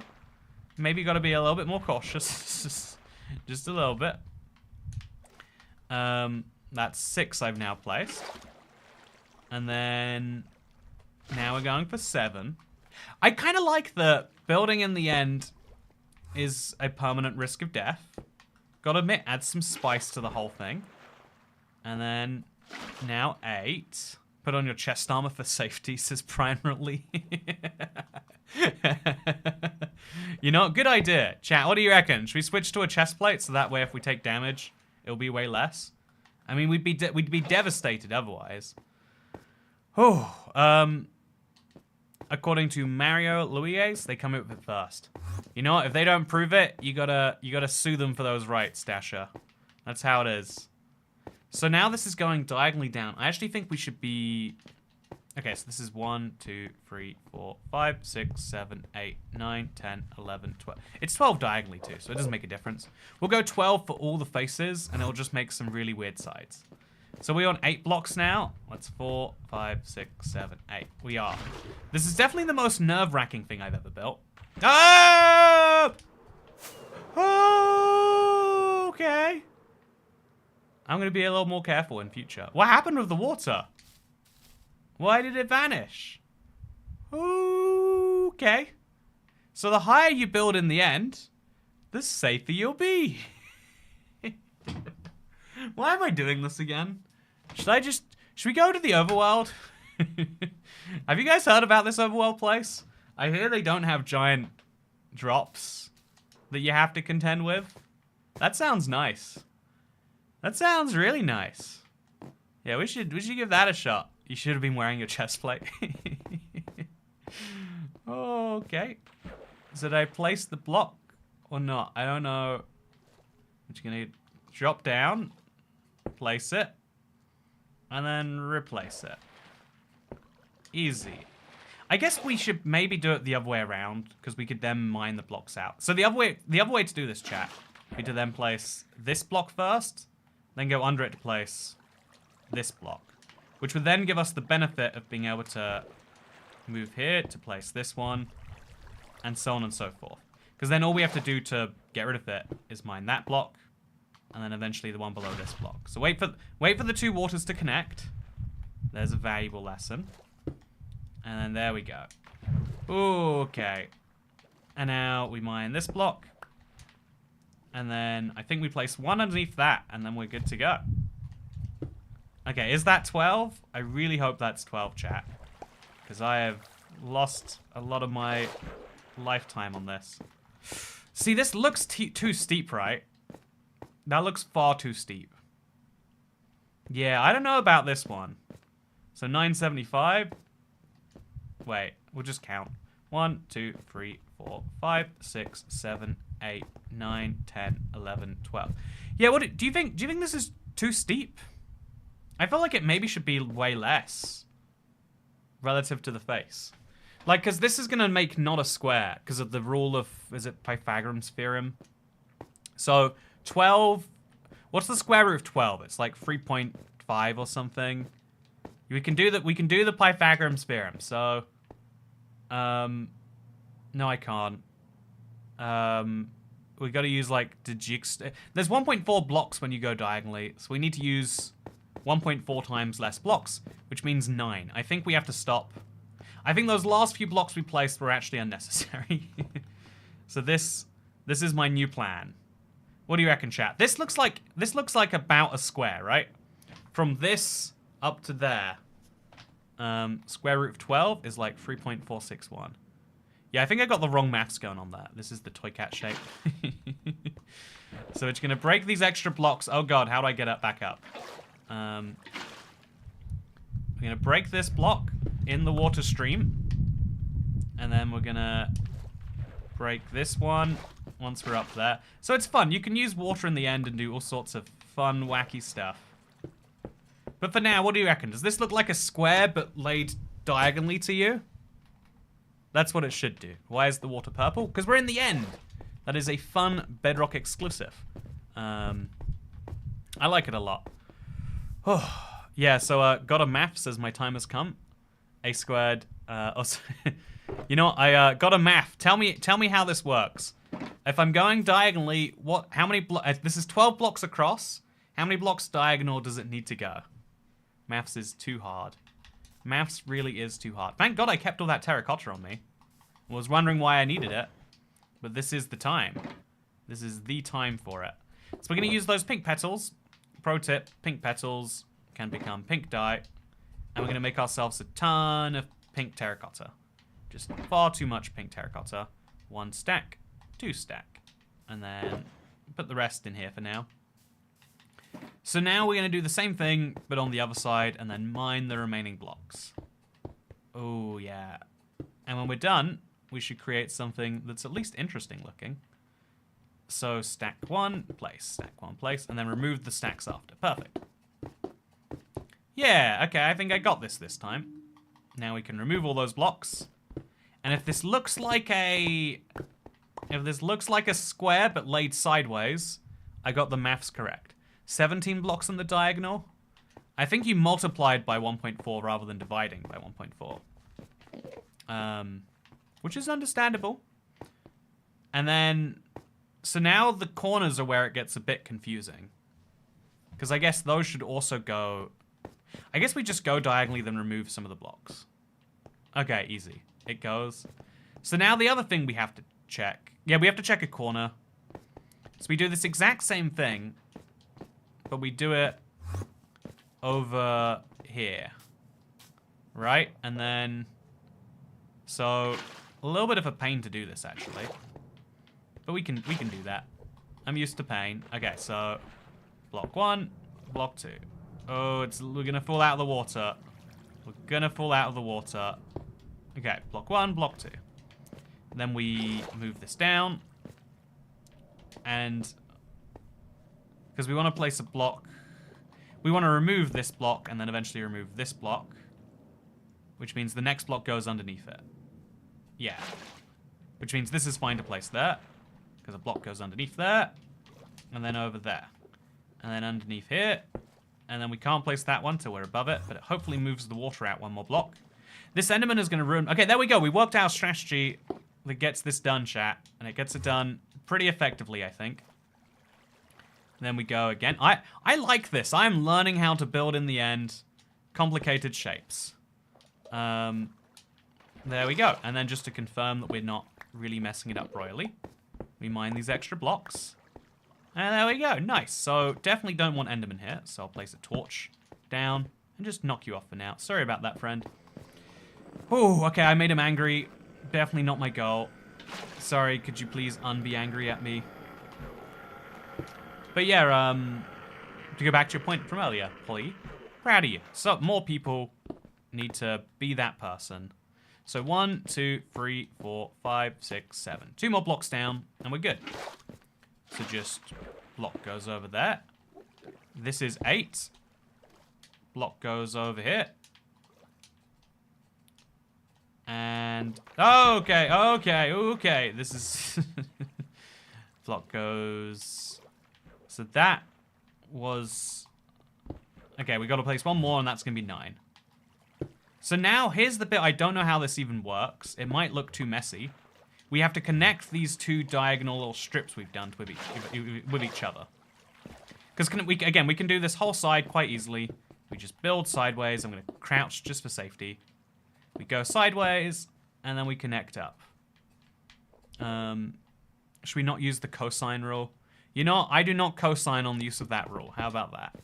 Maybe got to be a little bit more cautious. Just a little bit. That's 6 I've now placed. And then now we're going for 7. I kind of like the building in the end is a permanent risk of death. Gotta admit, adds some spice to the whole thing. And then now 8. Put on your chest armor for safety, says primarily. You know, good idea. Chat, what do you reckon? Should we switch to a chest plate so that way if we take damage, it'll be way less? I mean, we'd be devastated otherwise. Oh, according to Mario Luis, they come up with it first. You know what? If they don't prove it, you gotta sue them for those rights, Dasher. That's how it is. So now this is going diagonally down. I actually think we should be... Okay, so this is 1, 2, 3, 4, 5, 6, 7, 8, 9, 10, 11, 12. It's 12 diagonally too, so it doesn't make a difference. We'll go 12 for all the faces, and it'll just make some really weird sides. So we're on 8 blocks now. That's 4, 5, 6, 7, 8. We are. This is definitely the most nerve-wracking thing I've ever built. Ah! Oh, okay. I'm going to be a little more careful in future. What happened with the water? Why did it vanish? Okay. So the higher you build in the end, the safer you'll be. Why am I doing this again? Should we go to the overworld? Have you guys heard about this overworld place? I hear they don't have giant drops that you have to contend with. That sounds nice. That sounds really nice. Yeah, we should give that a shot. You should have been wearing your chest plate. Okay. So did I place the block or not? I don't know. I'm just gonna drop down, place it, and then replace it. Easy. I guess we should maybe do it the other way around, because we could then mine the blocks out. So the other way to do this, chat, would be to then place this block first, then go under it to place this block, which would then give us the benefit of being able to move here to place this one, and so on and so forth. Because then all we have to do to get rid of it is mine that block, and then eventually the one below this block. So wait for the 2 waters to connect. There's a valuable lesson. And then there we go. Okay. And now we mine this block. And then I think we place one underneath that, and then we're good to go. Okay, is that 12? I really hope that's 12, chat. Because I have lost a lot of my lifetime on this. See, this looks too steep, right? That looks far too steep. Yeah, I don't know about this one. So 975. Wait, we'll just count. 1, 2, 3, 4, 5, 6, 7, 8, 9, 10, 11, 12. Yeah, what do you think? Do you think this is too steep? I feel like it maybe should be way less relative to the face. Like, because this is going to make not a square because of the rule of, is it Pythagorean's theorem? So 12, what's the square root of 12? It's like 3.5 or something. We can do that. We can do the Pythagorean's theorem. So, no, I can't. we got to use like there's 1.4 blocks when you go diagonally, so we need to use 1.4 times less blocks, which means 9. I think we have to stop. I think those last few blocks we placed were actually unnecessary. So this is my new plan. What do you reckon, chat? This looks like about a square, right? From this up to there. Square root of 12 is like 3.461. Yeah, I think I got the wrong maths going on there. This is the toycat shape. So it's going to break these extra blocks. Oh god, how do I get it back up? I'm going to break this block in the water stream. And then we're going to break this one once we're up there. So it's fun. You can use water in the end and do all sorts of fun, wacky stuff. But for now, what do you reckon? Does this look like a square but laid diagonally to you? That's what it should do. Why is the water purple? Because we're in the end. That is a fun Bedrock exclusive. I like it a lot. Oh, yeah, so got a math says my time has come. A squared. You know what? I got a math. Tell me how this works. If I'm going diagonally, how many blocks? This is 12 blocks across. How many blocks diagonal does it need to go? Maths is too hard. Maths really is too hard. Thank God I kept all that terracotta on me. I was wondering why I needed it. But this is the time. This is the time for it. So we're going to use those pink petals. Pro tip, pink petals can become pink dye. And we're going to make ourselves a ton of pink terracotta. Just far too much pink terracotta. 1 stack, 2 stack. And then put the rest in here for now. So now we're going to do the same thing, but on the other side, and then mine the remaining blocks. Oh, yeah. And when we're done, we should create something that's at least interesting looking. So stack 1, place, stack 1, place, and then remove the stacks after. Perfect. Yeah, okay, I think I got this time. Now we can remove all those blocks. And if this looks like a square but laid sideways, I got the maths correct. 17 blocks on the diagonal. I think you multiplied by 1.4 rather than dividing by 1.4. Which is understandable. And then, so now the corners are where it gets a bit confusing. Because I guess those should also go... I guess we just go diagonally, then remove some of the blocks. Okay, easy. It goes. So now the other thing we have to check. Yeah, we have to check a corner. So we do this exact same thing, but we do it over here. Right? And then... So, a little bit of a pain to do this, actually. But we can do that. I'm used to pain. Okay, so... Block 1, block 2. Oh, we're gonna fall out of the water. We're gonna fall out of the water. Okay, block 1, block 2. And then we move this down. And... because we want to place a block... We want to remove this block and then eventually remove this block. Which means the next block goes underneath it. Yeah. Which means this is fine to place there. Because a block goes underneath there. And then over there. And then underneath here. And then we can't place that one till we're above it. But it hopefully moves the water out one more block. This Enderman is going to ruin... Okay, there we go. We worked out a strategy that gets this done, chat. And it gets it done pretty effectively, I think. And then we go again. I like this. I'm learning how to build in the end complicated shapes. There we go. And then just to confirm that we're not really messing it up royally, we mine these extra blocks. And there we go. Nice. So definitely don't want Enderman here. So I'll place a torch down and just knock you off for now. Sorry about that, friend. Oh, okay. I made him angry. Definitely not my goal. Sorry. Could you please unbe angry at me? But yeah, to go back to your point from earlier, Polly, proud of you. So more people need to be that person. So 1, 2, 3, 4, 5, 6, 7. 2 more blocks down, and we're good. So just block goes over there. This is 8. Block goes over here. And okay. This is block goes. So that was okay. We got to place one more, and that's gonna be 9. So now, here's the bit I don't know how this even works. It might look too messy. we have to connect these two diagonal little strips we've done with each other. Because we can do this whole side quite easily. We just build sideways. I'm going to crouch just for safety. We go sideways, and then we connect up. Should we not use the cosine rule? You know, I do not cosine on the use of that rule. How about that?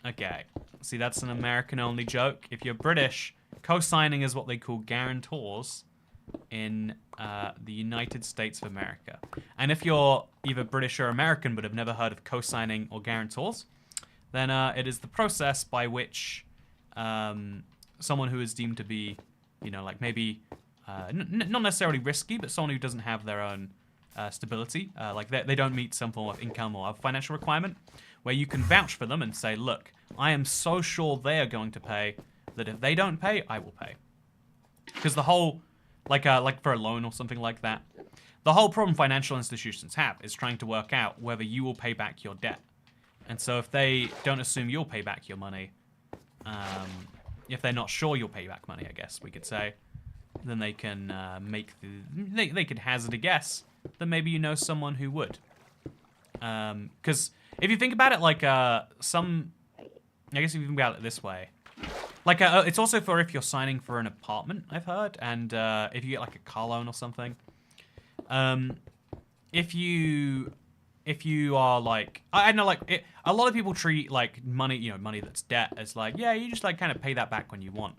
Okay. See, that's an American-only joke. If you're British, cosigning is what they call guarantors in the United States of America. And if you're either British or American but have never heard of cosigning or guarantors, then it is the process by which someone who is deemed to be, you know, like maybe not necessarily risky, but someone who doesn't have their own stability, like they don't meet some form of income or financial requirement, where you can vouch for them and say, look, I am so sure they are going to pay that if they don't pay, I will pay. Because the whole, like for a loan or something like that, the whole problem financial institutions have is trying to work out whether you will pay back your debt. And so if they don't assume you'll pay back your money, if they're not sure you'll pay back money, I guess we could say, then they can they could hazard a guess that maybe you know someone who would. Because if you think about it, like I guess if you think about it this way, like it's also for if you're signing for an apartment, I've heard, and if you get like a car loan or something. If you are like, I know, like a lot of people treat like money, you know, money that's debt as like, yeah, you just like kind of pay that back when you want.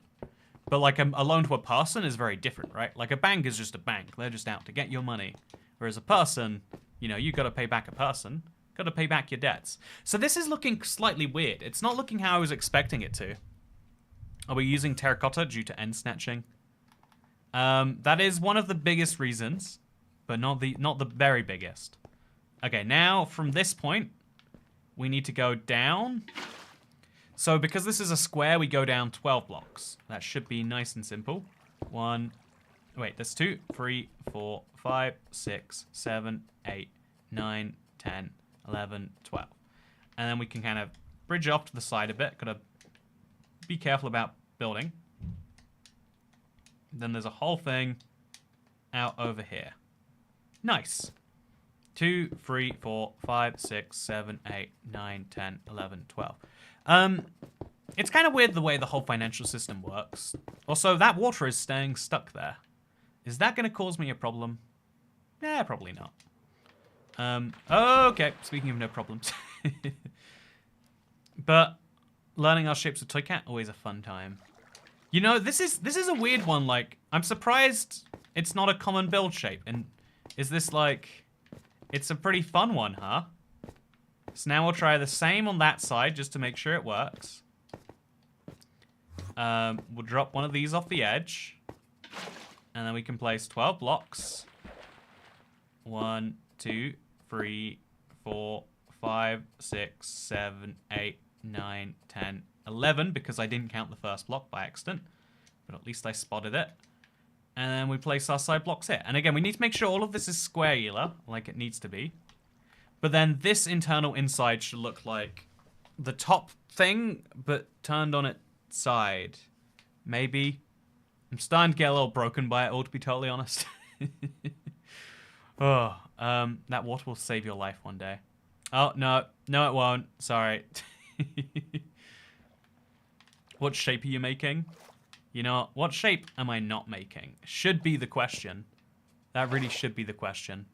But like a loan to a person is very different, right? Like a bank is just a bank. They're just out to get your money. Whereas a person, you know, you got to pay back a person. Got to pay back your debts. So this is looking slightly weird. It's not looking how I was expecting it to. Are we using terracotta due to end snatching? That is one of the biggest reasons, but not the very biggest. Okay, now from this point, we need to go down. So because this is a square, we go down 12 blocks. That should be nice and simple. That's 2, 3, 4, 5, 6, 7, 8, 9, 10, 11, 12. And then we can kind of bridge off to the side a bit. Gotta be careful about building. Then there's a whole thing out over here. Nice. 2, 3, 4, 5, 6, 7, 8, 9, 10, 11, 12. It's kind of weird the way the whole financial system works. Also, that water is staying stuck there. Is that going to cause me a problem? Yeah, probably not. Okay, speaking of no problems. But learning our shapes with Toycat, always a fun time. You know, this is a weird one. Like, I'm surprised it's not a common build shape. And is this like, it's a pretty fun one, huh? So now we'll try the same on that side just to make sure it works. We'll drop one of these off the edge. And then we can place 12 blocks. 1, 2, 3, 4, 5, 6, 7, 8, 9, 10, 11, because I didn't count the first block by accident. But at least I spotted it. And then we place our side blocks here. And again, we need to make sure all of this is square-ular, like it needs to be. But then this internal inside should look like the top thing, but turned on its side. Maybe. I'm starting to get a little broken by it all, to be totally honest. That water will save your life one day. Oh, no. No, it won't. Sorry. What shape are you making? You know, what shape am I not making? Should be the question. That really should be the question.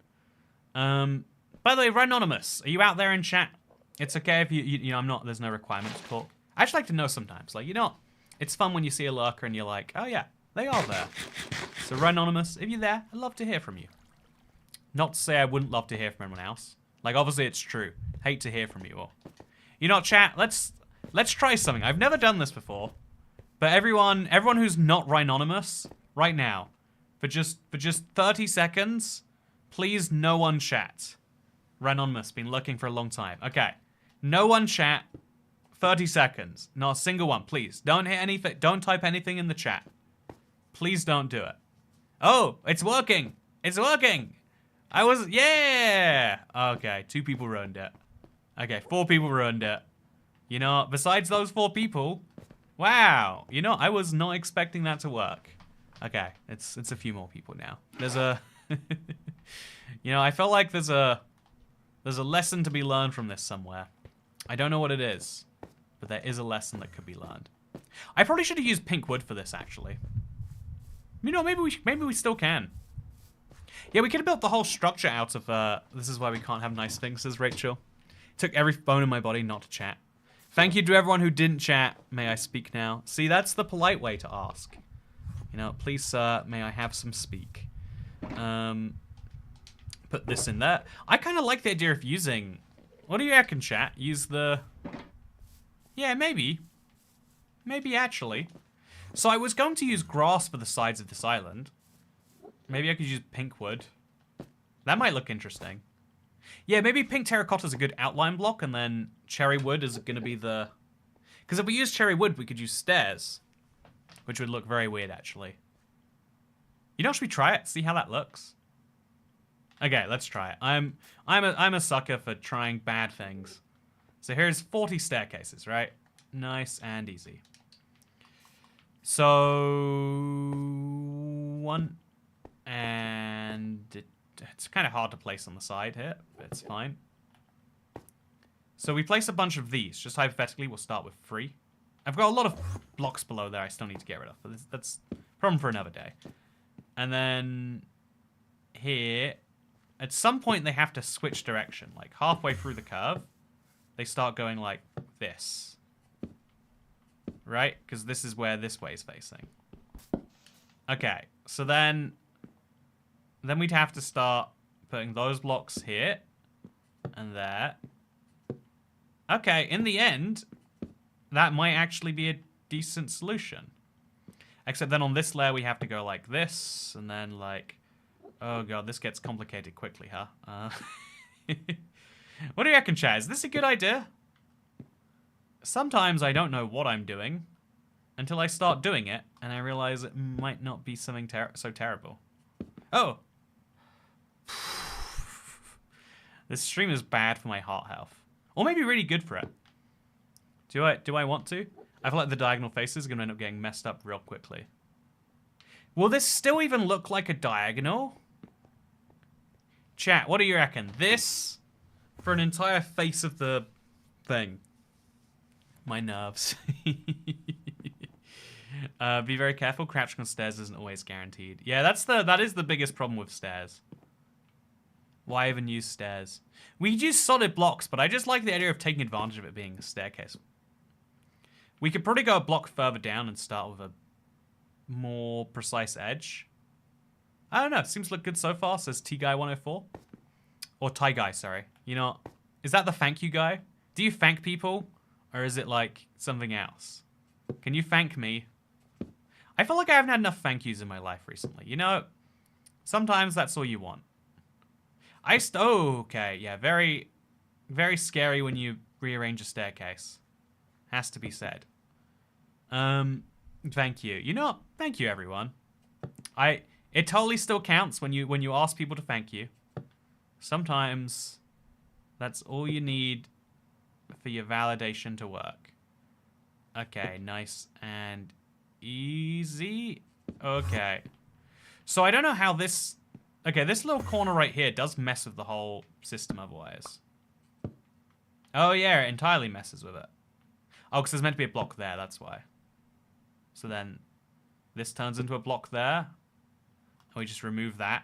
By the way, Rhinonymous, are you out there in chat? It's okay if you know, I'm not, there's no requirement to talk. I just like to know sometimes. Like, you know, it's fun when you see a lurker and you're like, oh yeah, they are there. So Rhinonymous, if you're there, I'd love to hear from you. Not to say I wouldn't love to hear from anyone else. Like, obviously it's true. Hate to hear from you all. You know, chat, let's try something. I've never done this before. But everyone who's not Rhinonymous, right now, for just 30 seconds, please no one chat. Rhinonymous, been looking for a long time. Okay. No one chat. 30 seconds. Not a single one, please. Don't hit anything. Don't type anything in the chat. Please don't do it. Oh, it's working. It's working. Yeah. Okay, 2 people ruined it. Okay, 4 people ruined it. You know, besides those 4 people, wow. You know, I was not expecting that to work. Okay, it's a few more people now. There's a You know, I felt like there's a lesson to be learned from this somewhere. I don't know what it is, but there is a lesson that could be learned. I probably should have used pink wood for this, actually. You know, maybe we still can. Yeah, we could have built the whole structure out of, this is why we can't have nice things, says Rachel. Took every bone in my body not to chat. Thank you to everyone who didn't chat. May I speak now? See, that's the polite way to ask. You know, please, sir, may I have some speak? Put this in there. I kind of like the idea of using... What do you reckon, chat? Use the... Yeah, maybe. Maybe, actually. So I was going to use grass for the sides of this island. Maybe I could use pink wood. That might look interesting. Yeah, maybe pink terracotta is a good outline block, and then cherry wood is going to be the... Because if we use cherry wood, we could use stairs. Which would look very weird, actually. You know, should we try it? See how that looks? Okay, let's try it. I'm a sucker for trying bad things. So here's 40 staircases, right? Nice and easy. So... One... And... It's kind of hard to place on the side here, but it's fine. So we place a bunch of these. Just hypothetically, we'll start with 3. I've got a lot of blocks below there I still need to get rid of, but that's a problem for another day. And then... Here... At some point, they have to switch direction. Like, halfway through the curve, they start going like this. Right? Because this is where this way is facing. Okay, so then we'd have to start putting those blocks here and there. Okay, in the end, that might actually be a decent solution. Except then on this layer, we have to go like this, and then like... Oh god, this gets complicated quickly, huh? What do you reckon, Chad? Is this a good idea? Sometimes I don't know what I'm doing until I start doing it, and I realize it might not be something so terrible. Oh! This stream is bad for my heart health. Or maybe really good for it. Do I want to? I feel like the diagonal faces are going to end up getting messed up real quickly. Will this still even look like a diagonal? Chat, what do you reckon? This for an entire face of the thing. My nerves. Be very careful. Crouching on stairs isn't always guaranteed. Yeah, that is the biggest problem with stairs. Why even use stairs? We use solid blocks, but I just like the idea of taking advantage of it being a staircase. We could probably go a block further down and start with a more precise edge. I don't know. It seems to look good so far, says T-Guy104. Or Ty-Guy, sorry. You know, is that the thank you guy? Do you thank people? Or is it like something else? Can you thank me? I feel like I haven't had enough thank yous in my life recently. You know, sometimes that's all you want. Oh, okay. Yeah, very, very scary when you rearrange a staircase. Has to be said. Thank you. You know, thank you, everyone. It totally still counts when you ask people to thank you. Sometimes that's all you need for your validation to work. Okay, nice and easy. Okay. So I don't know how this... Okay, this little corner right here does mess with the whole system otherwise. Oh yeah, it entirely messes with it. Oh, because there's meant to be a block there, that's why. So then this turns into a block there. And we just remove that.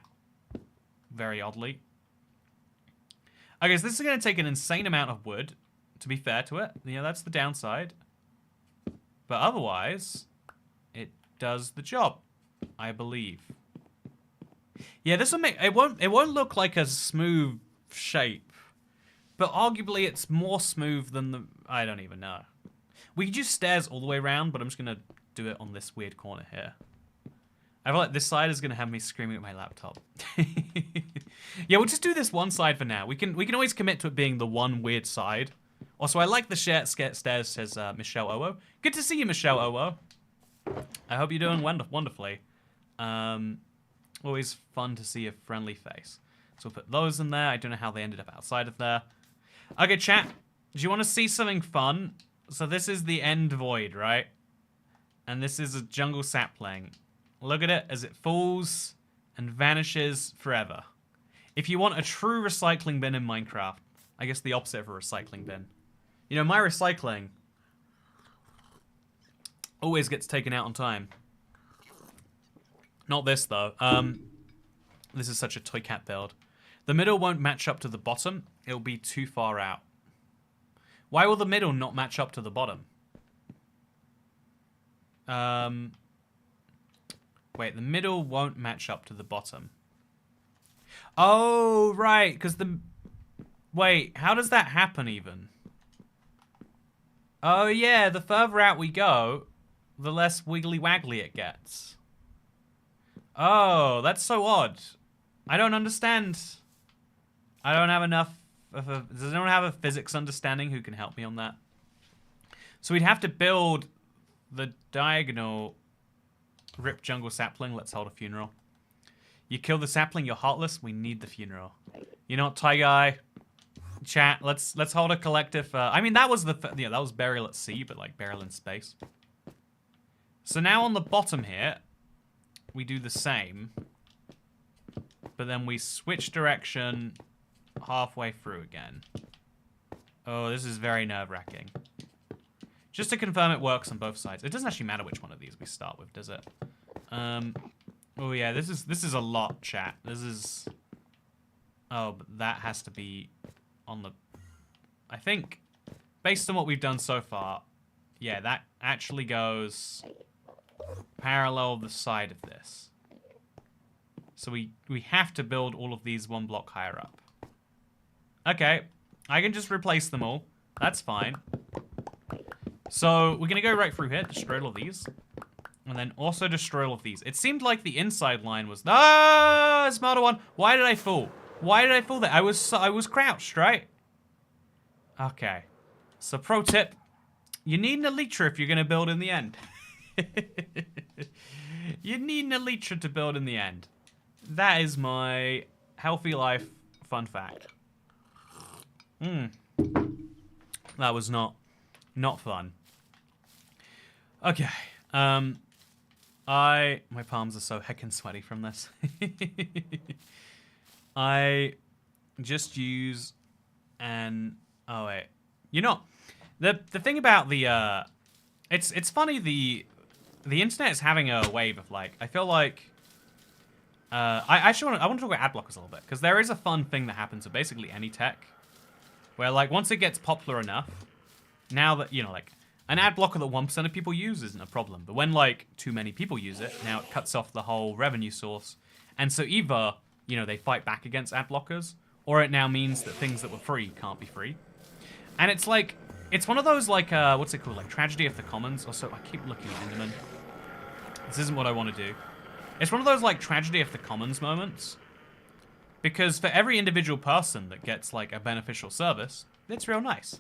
Very oddly. Okay, so this is going to take an insane amount of wood, to be fair to it. You know, that's the downside. But otherwise, it does the job, I believe. Yeah, this will make... It won't look like a smooth shape. But arguably, it's more smooth than the... I don't even know. We could use stairs all the way around, but I'm just going to do it on this weird corner here. I feel like this side is going to have me screaming at my laptop. Yeah, we'll just do this one side for now. We can always commit to it being the one weird side. Also, I like the stairs, says Michelle Owo. Good to see you, Michelle Owo. I hope you're doing wonderfully. Always fun to see a friendly face. So we'll put those in there. I don't know how they ended up outside of there. Okay, chat. Do you want to see something fun? So this is the end void, right? And this is a jungle sapling. Look at it as it falls and vanishes forever. If you want a true recycling bin in Minecraft, I guess the opposite of a recycling bin. You know, my recycling always gets taken out on time. Not this, though. This is such a toycat build. The middle won't match up to the bottom. It'll be too far out. Why will the middle not match up to the bottom? Wait, the middle won't match up to the bottom. Oh, right, because the... Wait, how does that happen even? Oh, yeah, the further out we go, the less wiggly-waggly it gets. Oh, that's so odd. I don't understand. I don't have enough of a... Does anyone have a physics understanding who can help me on that? So we'd have to build the diagonal rip jungle sapling. Let's hold a funeral. You kill the sapling, you're heartless. We need the funeral. You know what, Tie Guy? Chat, let's hold a collective... I mean, that was that was burial at sea, but like burial in space. So now on the bottom here, we do the same. But then we switch direction halfway through again. Oh, this is very nerve-wracking. Just to confirm it works on both sides. It doesn't actually matter which one of these we start with, does it? Oh yeah, this is a lot, chat. This is... Oh, but that has to be on the... I think, based on what we've done so far, yeah, that actually goes parallel the side of this. So we have to build all of these one block higher up. Okay, I can just replace them all. That's fine. So we're going to go right through here, destroy all of these. And then also destroy all of these. It seemed like the inside line was... Ah, smarter one. Why did I fall? Why did I fall there? I was crouched, right? Okay. So pro tip. You need an elytra if you're going to build in the end. You need an elytra to build in the end. That is my healthy life fun fact. That was not fun. Okay. My palms are so heckin' sweaty from this. I just use an... Oh, wait. You know, the thing about the... It's funny, the internet is having a wave of, like... I feel like... I want to talk about ad blockers a little bit, because there is a fun thing that happens with basically any tech, where, like, once it gets popular enough, now that, you know, like... An ad blocker that 1% of people use isn't a problem. But when, like, too many people use it, now it cuts off the whole revenue source. And so either, you know, they fight back against ad blockers, or it now means that things that were free can't be free. And it's like, it's one of those, like, what's it called? Like, tragedy of the commons. Also, I keep looking at Enderman. This isn't what I want to do. It's one of those, like, tragedy of the commons moments. Because for every individual person that gets, like, a beneficial service, it's real nice.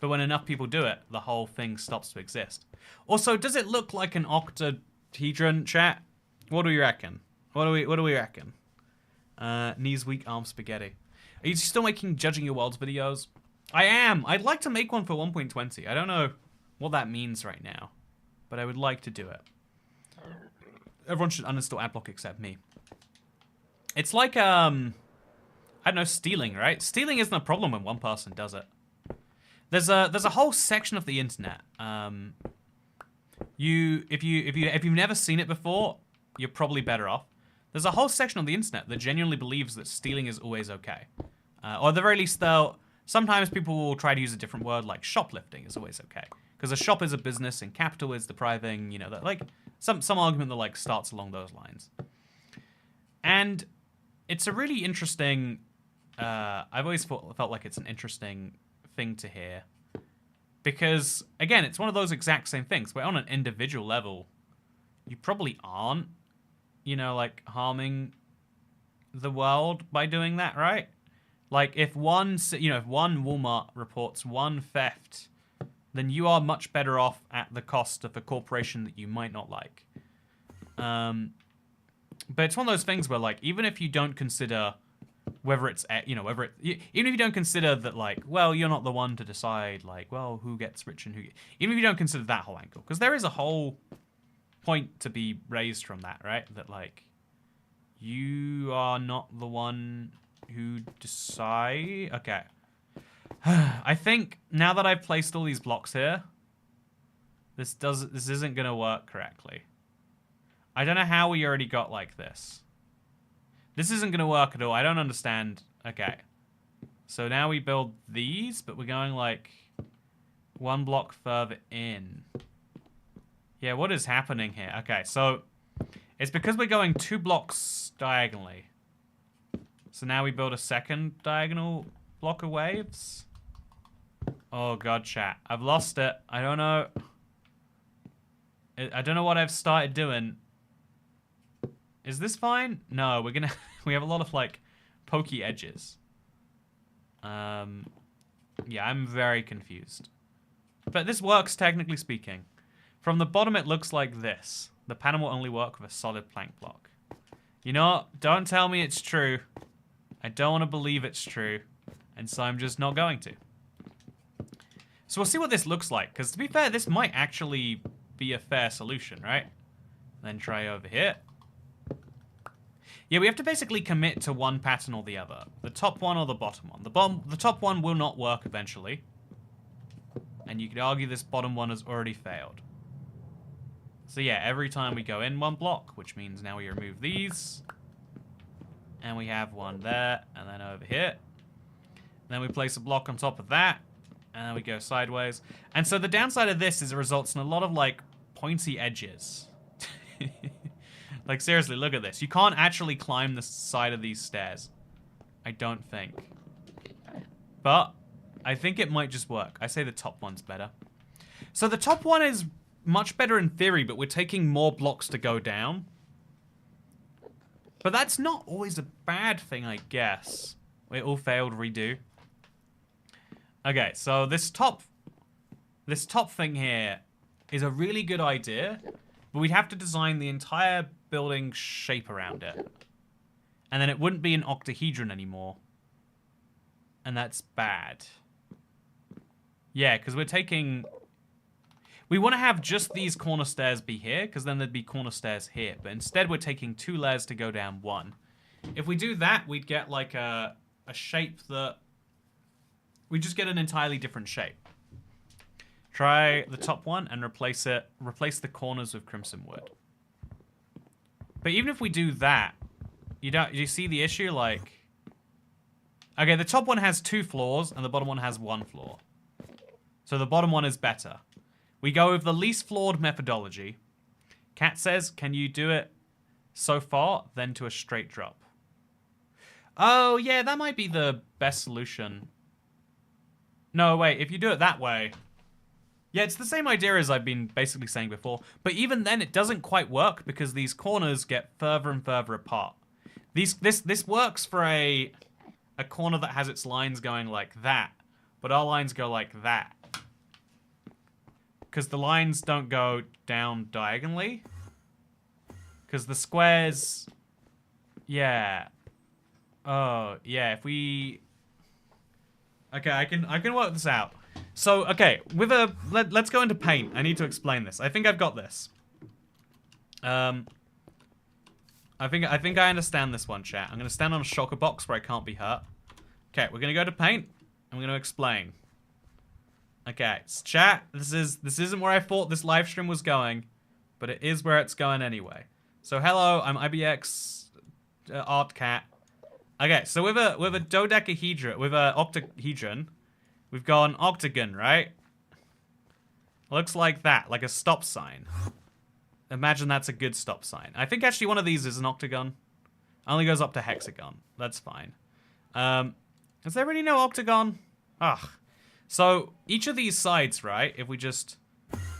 But when enough people do it, the whole thing stops to exist. Also, does it look like an octahedron, chat? What do we reckon? What do we reckon? Knees weak, arms spaghetti. Are you still making Judging Your Worlds videos? I am. I'd like to make one for 1.20. I don't know what that means right now, but I would like to do it. Everyone should uninstall adblock except me. It's like, I don't know, stealing, right? Stealing isn't a problem when one person does it. There's a whole section of the internet. If you've never seen it before, you're probably better off. There's a whole section on the internet that genuinely believes that stealing is always okay. Or at the very least, sometimes people will try to use a different word, like shoplifting is always okay. Because a shop is a business and capital is depriving, you know, that, like some argument that, like, starts along those lines. And it's a really interesting, I've always felt like it's an interesting thing to hear. Because, again, it's one of those exact same things, where on an individual level, you probably aren't, you know, like, harming the world by doing that, right? Like, if one Walmart reports one theft, then you are much better off at the cost of a corporation that you might not like. But it's one of those things where, like, even if you don't consider whether it's, you know, even if you don't consider that, like, well, you're not the one to decide, like, well, who gets rich and who... Even if you don't consider that whole angle, because there is a whole point to be raised from that, right? That, like, You are not the one who decide. Okay. I think now that I've placed all these blocks here, this isn't gonna work correctly. I don't know how we already got like this. This isn't gonna work at all. I don't understand. Okay. So now we build these, but we're going like one block further in. Yeah, what is happening here? Okay, so it's because we're going 2 blocks diagonally. So now we build a second diagonal block of waves. Oh god, chat. I've lost it. I don't know. I don't know what I've started doing. Is this fine? No, we're gonna... we have a lot of, like, pokey edges. Yeah, I'm very confused. But this works, technically speaking. From the bottom, it looks like this. The pattern will only work with a solid plank block. You know what? Don't tell me it's true. I don't want to believe it's true. And so I'm just not going to. So we'll see what this looks like. Because to be fair, this might actually be a fair solution, right? Then try over here. Yeah, we have to basically commit to one pattern or the other. The top one or the bottom one. The top one will not work eventually. And you could argue this bottom one has already failed. So yeah, every time we go in one block, which means now we remove these. And we have one there, and then over here. And then we place a block on top of that. And then we go sideways. And so the downside of this is it results in a lot of, like, pointy edges. Like, seriously, look at this. You can't actually climb the side of these stairs. I don't think. But I think it might just work. I say the top one's better. So the top one is much better in theory, but we're taking more blocks to go down. But that's not always a bad thing, I guess. It all failed, redo. Okay, so this top thing here is a really good idea, but we'd have to design the entire building shape around it. And then it wouldn't be an octahedron anymore. And that's bad. Yeah, because we're taking... We want to have just these corner stairs be here, because then there'd be corner stairs here. But instead, we're taking 2 layers to go down 1. If we do that, we'd get like a shape that... We just get an entirely different shape. Try the top one and replace the corners with crimson wood. But even if we do that, you see the issue? Like, okay, the top one has 2 floors and the bottom one has 1 floor. So the bottom one is better. We go with the least flawed methodology. Cat says, can you do it so far, then to a straight drop? Oh, yeah, that might be the best solution. No, wait, if you do it that way... Yeah, it's the same idea as I've been basically saying before, but even then it doesn't quite work because these corners get further and further apart. This works for a corner that has its lines going like that, but our lines go like that. Because the lines don't go down diagonally. Because the squares... Yeah. Oh, yeah, if we... Okay, I can work this out. So, okay, with a... Let's go into paint. I need to explain this. I think I've got this. I think I understand this one, chat. I'm going to stand on a shulker box where I can't be hurt. Okay, we're going to go to paint. I'm going to explain. Okay, so chat, this isn't where I thought this live stream was going, but it is where it's going anyway. So hello, I'm ibxtoycat. Okay, so with a dodecahedron, with a octahedron, we've got an octagon, right? Looks like that, like a stop sign. Imagine that's a good stop sign. I think actually one of these is an octagon. Only goes up to hexagon. That's fine. Is there really no octagon? Ugh. So each of these sides, right, if we just...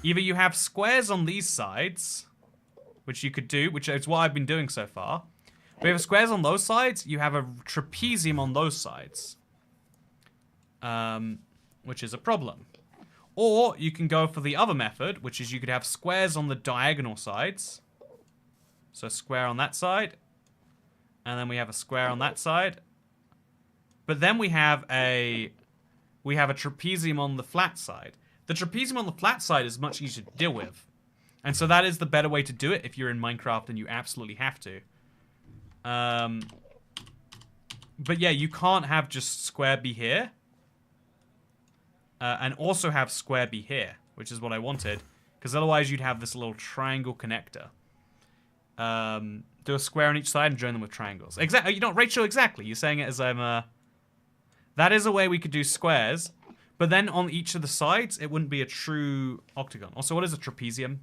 Either you have squares on these sides, which you could do, which is what I've been doing so far. If you have squares on those sides, you have a trapezium on those sides. Which is a problem. Or you can go for the other method, which is you could have squares on the diagonal sides. So a square on that side. And then we have a square on that side. But then we have a trapezium on the flat side. The trapezium on the flat side is much easier to deal with. And so that is the better way to do it if you're in Minecraft and you absolutely have to. But yeah, you can't have just square be here. And also have square be here, which is what I wanted. Because otherwise you'd have this little triangle connector. Do a square on each side and join them with triangles. Exactly. You know, Rachel, exactly. You're saying it as I'm... That is a way we could do squares. But then on each of the sides, it wouldn't be a true octagon. Also, what is a trapezium?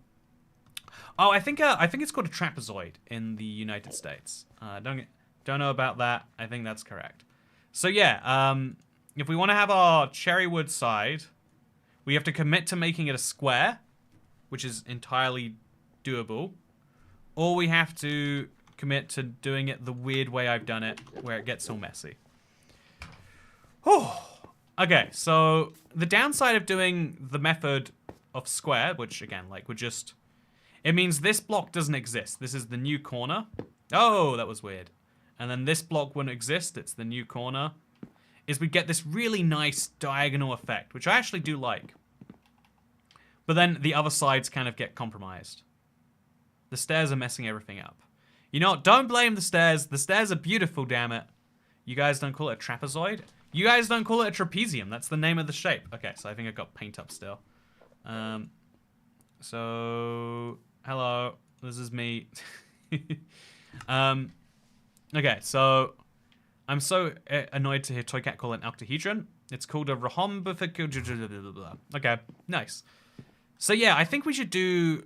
Oh, I think it's called a trapezoid in the United States. Don't know about that. I think that's correct. So yeah, if we want to have our cherry wood side, we have to commit to making it a square, which is entirely doable. Or we have to commit to doing it the weird way I've done it, where it gets all messy. Oh. Okay, so the downside of doing the method of square, which again, like, would just... It means this block doesn't exist. This is the new corner. Oh, that was weird. And then this block wouldn't exist. It's the new corner. Is we get this really nice diagonal effect, which I actually do like. But then the other sides kind of get compromised. The stairs are messing everything up. You know what? Don't blame the stairs. The stairs are beautiful, damn it. You guys don't call it a trapezoid? You guys don't call it a trapezium. That's the name of the shape. Okay, so I think I've got paint up still. So, hello. This is me. Okay, so I'm so annoyed to hear Toycat call it an octahedron. It's called a rhombific... Okay, nice. So yeah, I think we should do...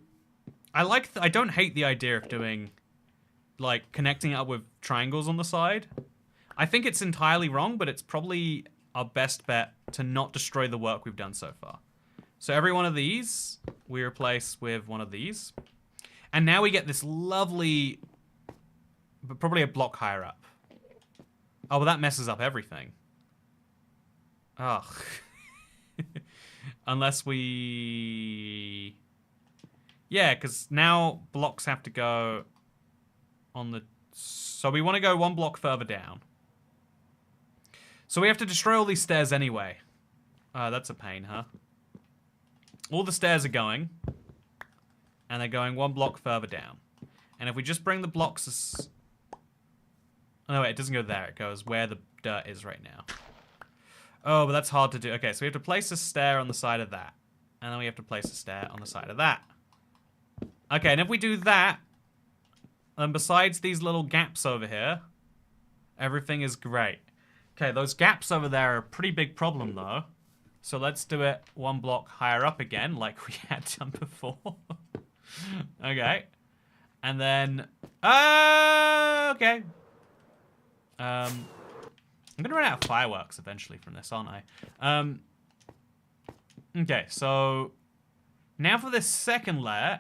I don't hate the idea of doing, like, connecting it up with triangles on the side. I think it's entirely wrong, but it's probably our best bet to not destroy the work we've done so far. So every one of these, we replace with one of these. And now we get this lovely, but probably a block higher up. Oh, well, that messes up everything. Ugh. Unless we... Yeah, because now blocks have to go on the... So we want to go one block further down. So we have to destroy all these stairs anyway. That's a pain, huh? All the stairs are going. And they're going one block further down. And if we just bring the blocks... Oh, no, wait, it doesn't go there. It goes where the dirt is right now. Oh, but that's hard to do. Okay, so we have to place a stair on the side of that. And then we have to place a stair on the side of that. Okay, and if we do that, then besides these little gaps over here, everything is great. Okay, those gaps over there are a pretty big problem, though. So let's do it one block higher up again, like we had done before. Okay. And then... okay. I'm going to run out of fireworks eventually from this, aren't I? Okay, so... Now for this second layer,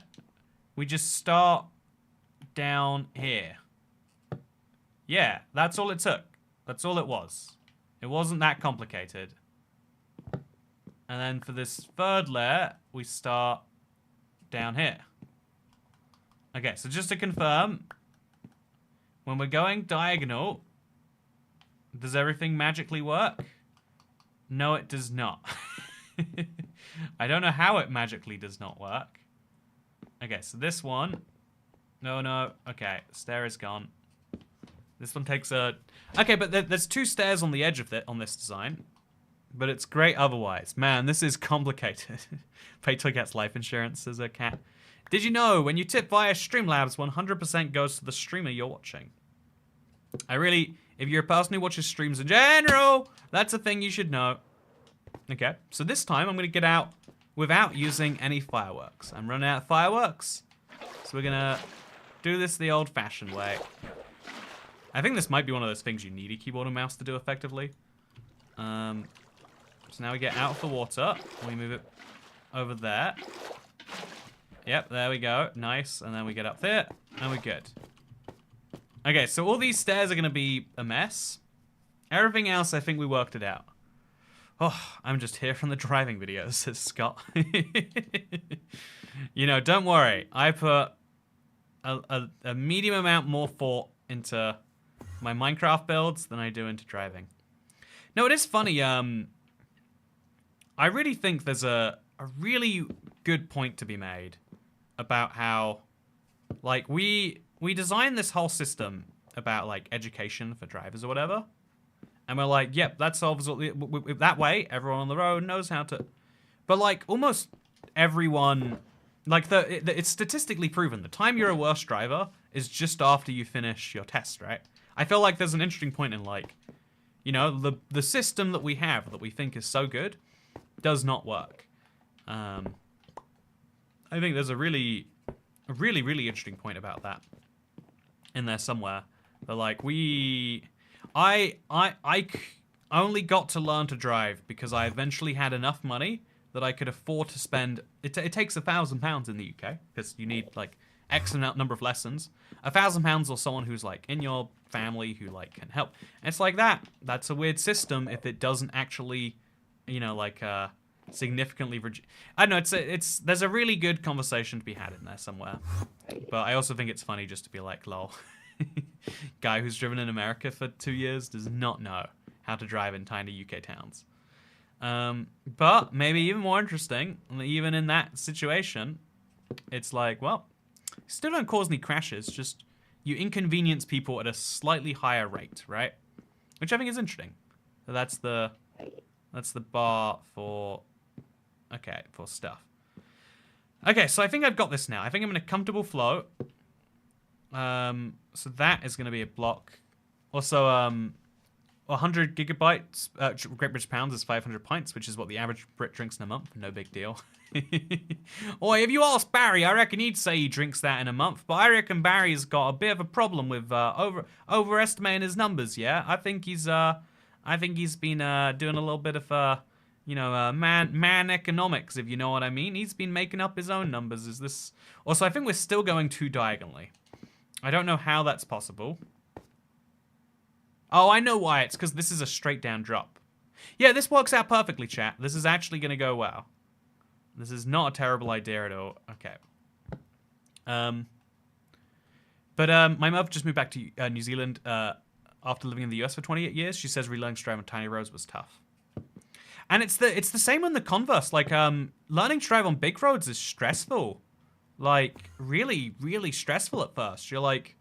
we just start down here. Yeah, that's all it took. That's all it was. It wasn't that complicated. And then for this third layer, we start down here. Okay, so just to confirm, when we're going diagonal, does everything magically work? No, it does not. I don't know how it magically does not work. Okay, so this one... No. Okay, stair is gone. This one takes a... Okay, but there's two stairs on the edge of on this design. But it's great otherwise. Man, this is complicated. Pay Toycat's life insurance as a cat. Did you know, when you tip via Streamlabs, 100% goes to the streamer you're watching? If you're a person who watches streams in general, that's a thing you should know. Okay, so this time I'm going to get out without using any fireworks. I'm running out of fireworks. So we're going to do this the old-fashioned way. I think this might be one of those things you need a keyboard and mouse to do effectively. So now we get out of the water. We move it over there. Yep, there we go. Nice. And then we get up there. And we're good. Okay, so all these stairs are going to be a mess. Everything else, I think we worked it out. Oh, I'm just here from the driving videos, says Scott. You know, don't worry. I put a medium amount more thought into my Minecraft builds than I do into driving. No, it is funny. I really think there's a really good point to be made about how, like, we designed this whole system about like education for drivers or whatever. And we're like, yep, that solves that way. Everyone on the road knows how to. But like almost everyone, like it's statistically proven the time you're a worse driver is just after you finish your test, right? I feel like there's an interesting point in like, you know, the system that we have that we think is so good does not work. I think there's a really interesting point about that in there somewhere. But like I only got to learn to drive because I eventually had enough money that I could afford to spend. It takes £1,000 in the UK because you need like X number of lessons. £1,000 or someone who's like in your family who like can help. And it's like that. That's a weird system if it doesn't actually, you know, like significantly I don't know. It's there's a really good conversation to be had in there somewhere. But I also think it's funny just to be like, lol. Guy who's driven in America for 2 years does not know how to drive in tiny UK towns. But maybe even more interesting, even in that situation, it's like, well, you still don't cause any crashes, just you inconvenience people at a slightly higher rate, right? Which I think is interesting. So that's the bar for, okay, for stuff. Okay, so I think I've got this now. I think I'm in a comfortable flow. So that is going to be a block. Also, 100 gigabytes, Great British pounds is 500 pints, which is what the average Brit drinks in a month. No big deal. Or if you ask Barry, I reckon he'd say he drinks that in a month. But I reckon Barry's got a bit of a problem with overestimating his numbers. Yeah, I think he's been doing a little bit of you know, man economics, if you know what I mean. He's been making up his own numbers. Is this? Also, I think we're still going too diagonally. I don't know how that's possible. Oh, I know why. It's because this is a straight down drop. Yeah, this works out perfectly, chat. This is actually going to go well. This is not a terrible idea at all. Okay. But my mother just moved back to New Zealand after living in the US for 28 years. She says relearning to drive on tiny roads was tough. And it's the same on the converse. Like, learning to drive on big roads is stressful. Like, really, really stressful at first. You're like,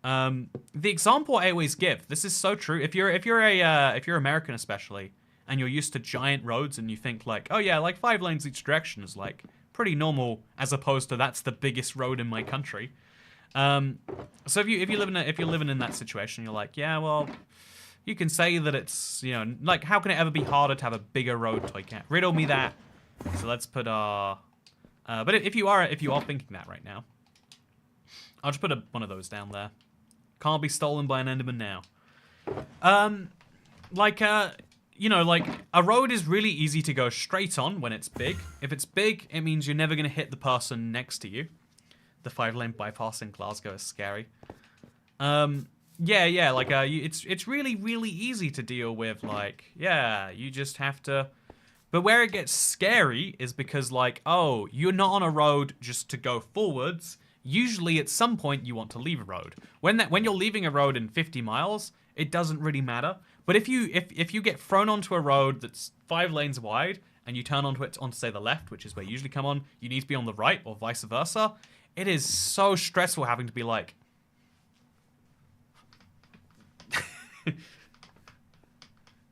the example I always give, this is so true. If you're American especially, and you're used to giant roads and you think like, oh yeah, like 5 lanes each direction is like pretty normal, as opposed to that's the biggest road in my country. So if you're living in that situation, you're like, yeah, well, you can say that it's, you know, like, how can it ever be harder to have a bigger road, Toycat? Riddle me that. So let's put our. But if you are thinking that right now, I'll just put one of those down there. Can't be stolen by an Enderman now. You know, like, a road is really easy to go straight on when it's big. If it's big, it means you're never going to hit the person next to you. The 5-lane bypass in Glasgow is scary. Yeah, like, it's really, really easy to deal with, like, yeah, you just have to. But where it gets scary is because, like, oh, you're not on a road just to go forwards. Usually at some point you want to leave a road. When you're leaving a road in 50 miles, it doesn't really matter. But if you get thrown onto a road that's 5 lanes wide and you turn onto it onto, say, the left, which is where you usually come on, you need to be on the right or vice versa. It is so stressful having to be like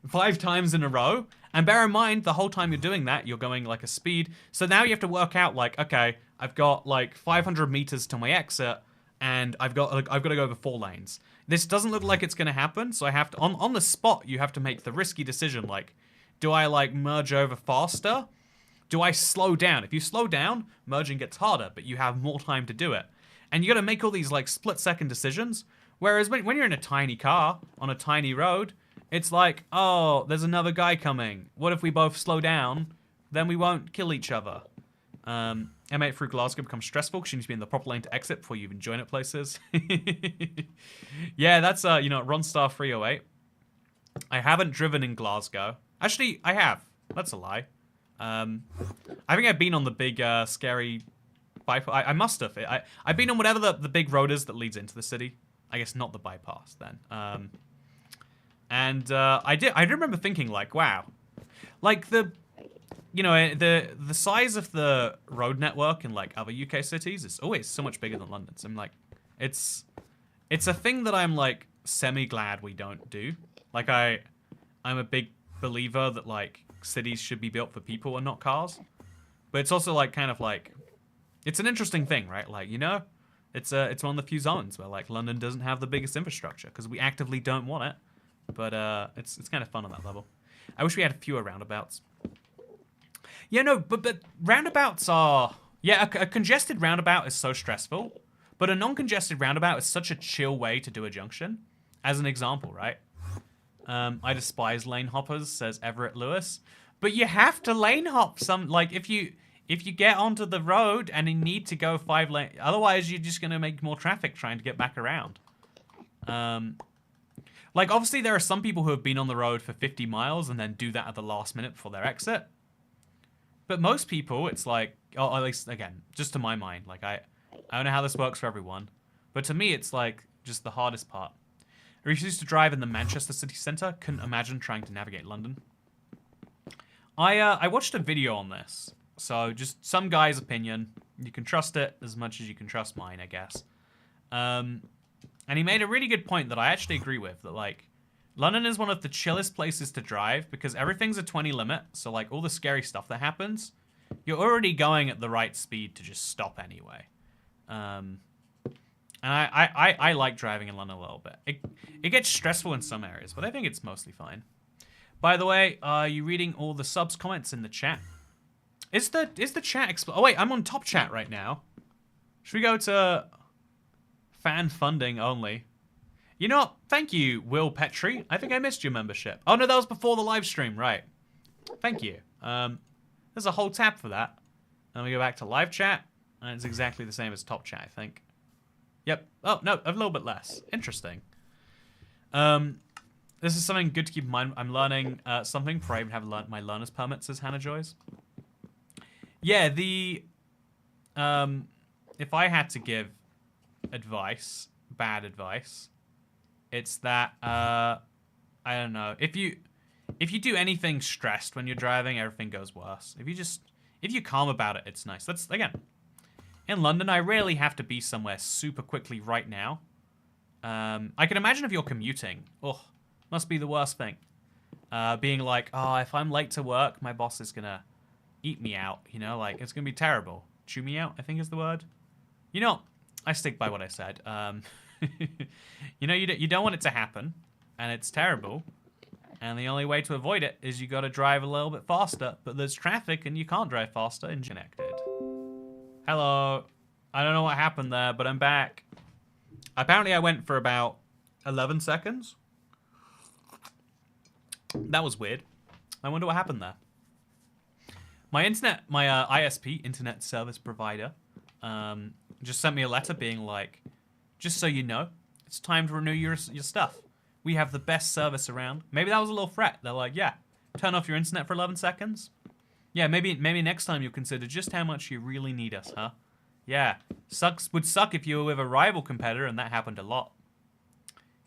5 times in a row. And bear in mind, the whole time you're doing that, you're going like a speed. So now you have to work out like, okay, I've got like 500 meters to my exit, and I've got to go over 4 lanes. This doesn't look like it's going to happen, so I have to, on the spot, you have to make the risky decision, like, do I like merge over faster? Do I slow down? If you slow down, merging gets harder, but you have more time to do it. And you got to make all these like split-second decisions, whereas when you're in a tiny car, on a tiny road, it's like, oh, there's another guy coming. What if we both slow down? Then we won't kill each other. M8 through Glasgow becomes stressful because you need to be in the proper lane to exit before you even join at places. Yeah, that's, you know, Ronstar 308. I haven't driven in Glasgow. Actually, I have. That's a lie. I think I've been on the big, scary bypass. I must have. I've been on whatever the big road is that leads into the city. I guess not the bypass, then. I do remember thinking, like, wow. Like, you know, the size of the road network in, like, other UK cities is always so much bigger than London's. I'm like, it's It's a thing that I'm like semi-glad we don't do. Like I'm a big believer that like cities should be built for people and not cars. But it's also like kind of like, it's an interesting thing, right? Like, you know, it's one of the few zones where like London doesn't have the biggest infrastructure because we actively don't want it. But it's kind of fun on that level. I wish we had fewer roundabouts. Yeah, no, but roundabouts are... Yeah, a congested roundabout is so stressful, but a non-congested roundabout is such a chill way to do a junction. As an example, right? I despise lane hoppers, says Everett Lewis. But you have to lane hop some... Like, if you get onto the road and you need to go 5 lane... Otherwise, you're just going to make more traffic trying to get back around. Like, obviously, there are some people who have been on the road for 50 miles and then do that at the last minute before their exit. But most people, it's like, oh, at least, again, just to my mind, like, I don't know how this works for everyone, but to me, it's like, just the hardest part. I refused to drive in the Manchester city centre, couldn't imagine trying to navigate London. I watched a video on this, so just some guy's opinion. You can trust it as much as you can trust mine, I guess. And he made a really good point that I actually agree with, that, like, London is one of the chillest places to drive because everything's a 20 limit, so, like, all the scary stuff that happens, you're already going at the right speed to just stop anyway. And I like driving in London a little bit. It gets stressful in some areas, but I think it's mostly fine. By the way, are you reading all the subs comments in the chat? Is the chat... Oh, wait, I'm on top chat right now. Should we go to... fan funding only? You know what? Thank you, Will Petrie. I think I missed your membership. Oh, no, that was before the live stream. Right. Thank you. There's a whole tab for that. Then we go back to live chat, and it's exactly the same as top chat, I think. Yep. Oh, no, a little bit less. Interesting. This is something good to keep in mind. I'm learning something before I even have learned my learner's permit, says Hannah Joyce. Yeah, if I had to give advice, bad advice, it's that I don't know, if you do anything stressed when you're driving, everything goes worse. If you're calm about it, it's nice. That's, again, in London, I rarely have to be somewhere super quickly right now. I can imagine if you're commuting, must be the worst thing. Being like, oh, if I'm late to work, my boss is gonna eat me out, you know, like, it's gonna be terrible. Chew me out, I think is the word. You know, I stick by what I said. You know, you don't want it to happen, and it's terrible, and the only way to avoid it is you gotta drive a little bit faster, but there's traffic and you can't drive faster and you're connected. Hello. I don't know what happened there, but I'm back. Apparently I went for about 11 seconds. That was weird. I wonder what happened there. My ISP, Internet Service Provider, just sent me a letter being like, just so you know, it's time to renew your stuff. We have the best service around. Maybe that was a little threat. They're like, yeah, turn off your internet for 11 seconds. Yeah, maybe next time you'll consider just how much you really need us, huh? Yeah, would suck if you were with a rival competitor and that happened a lot.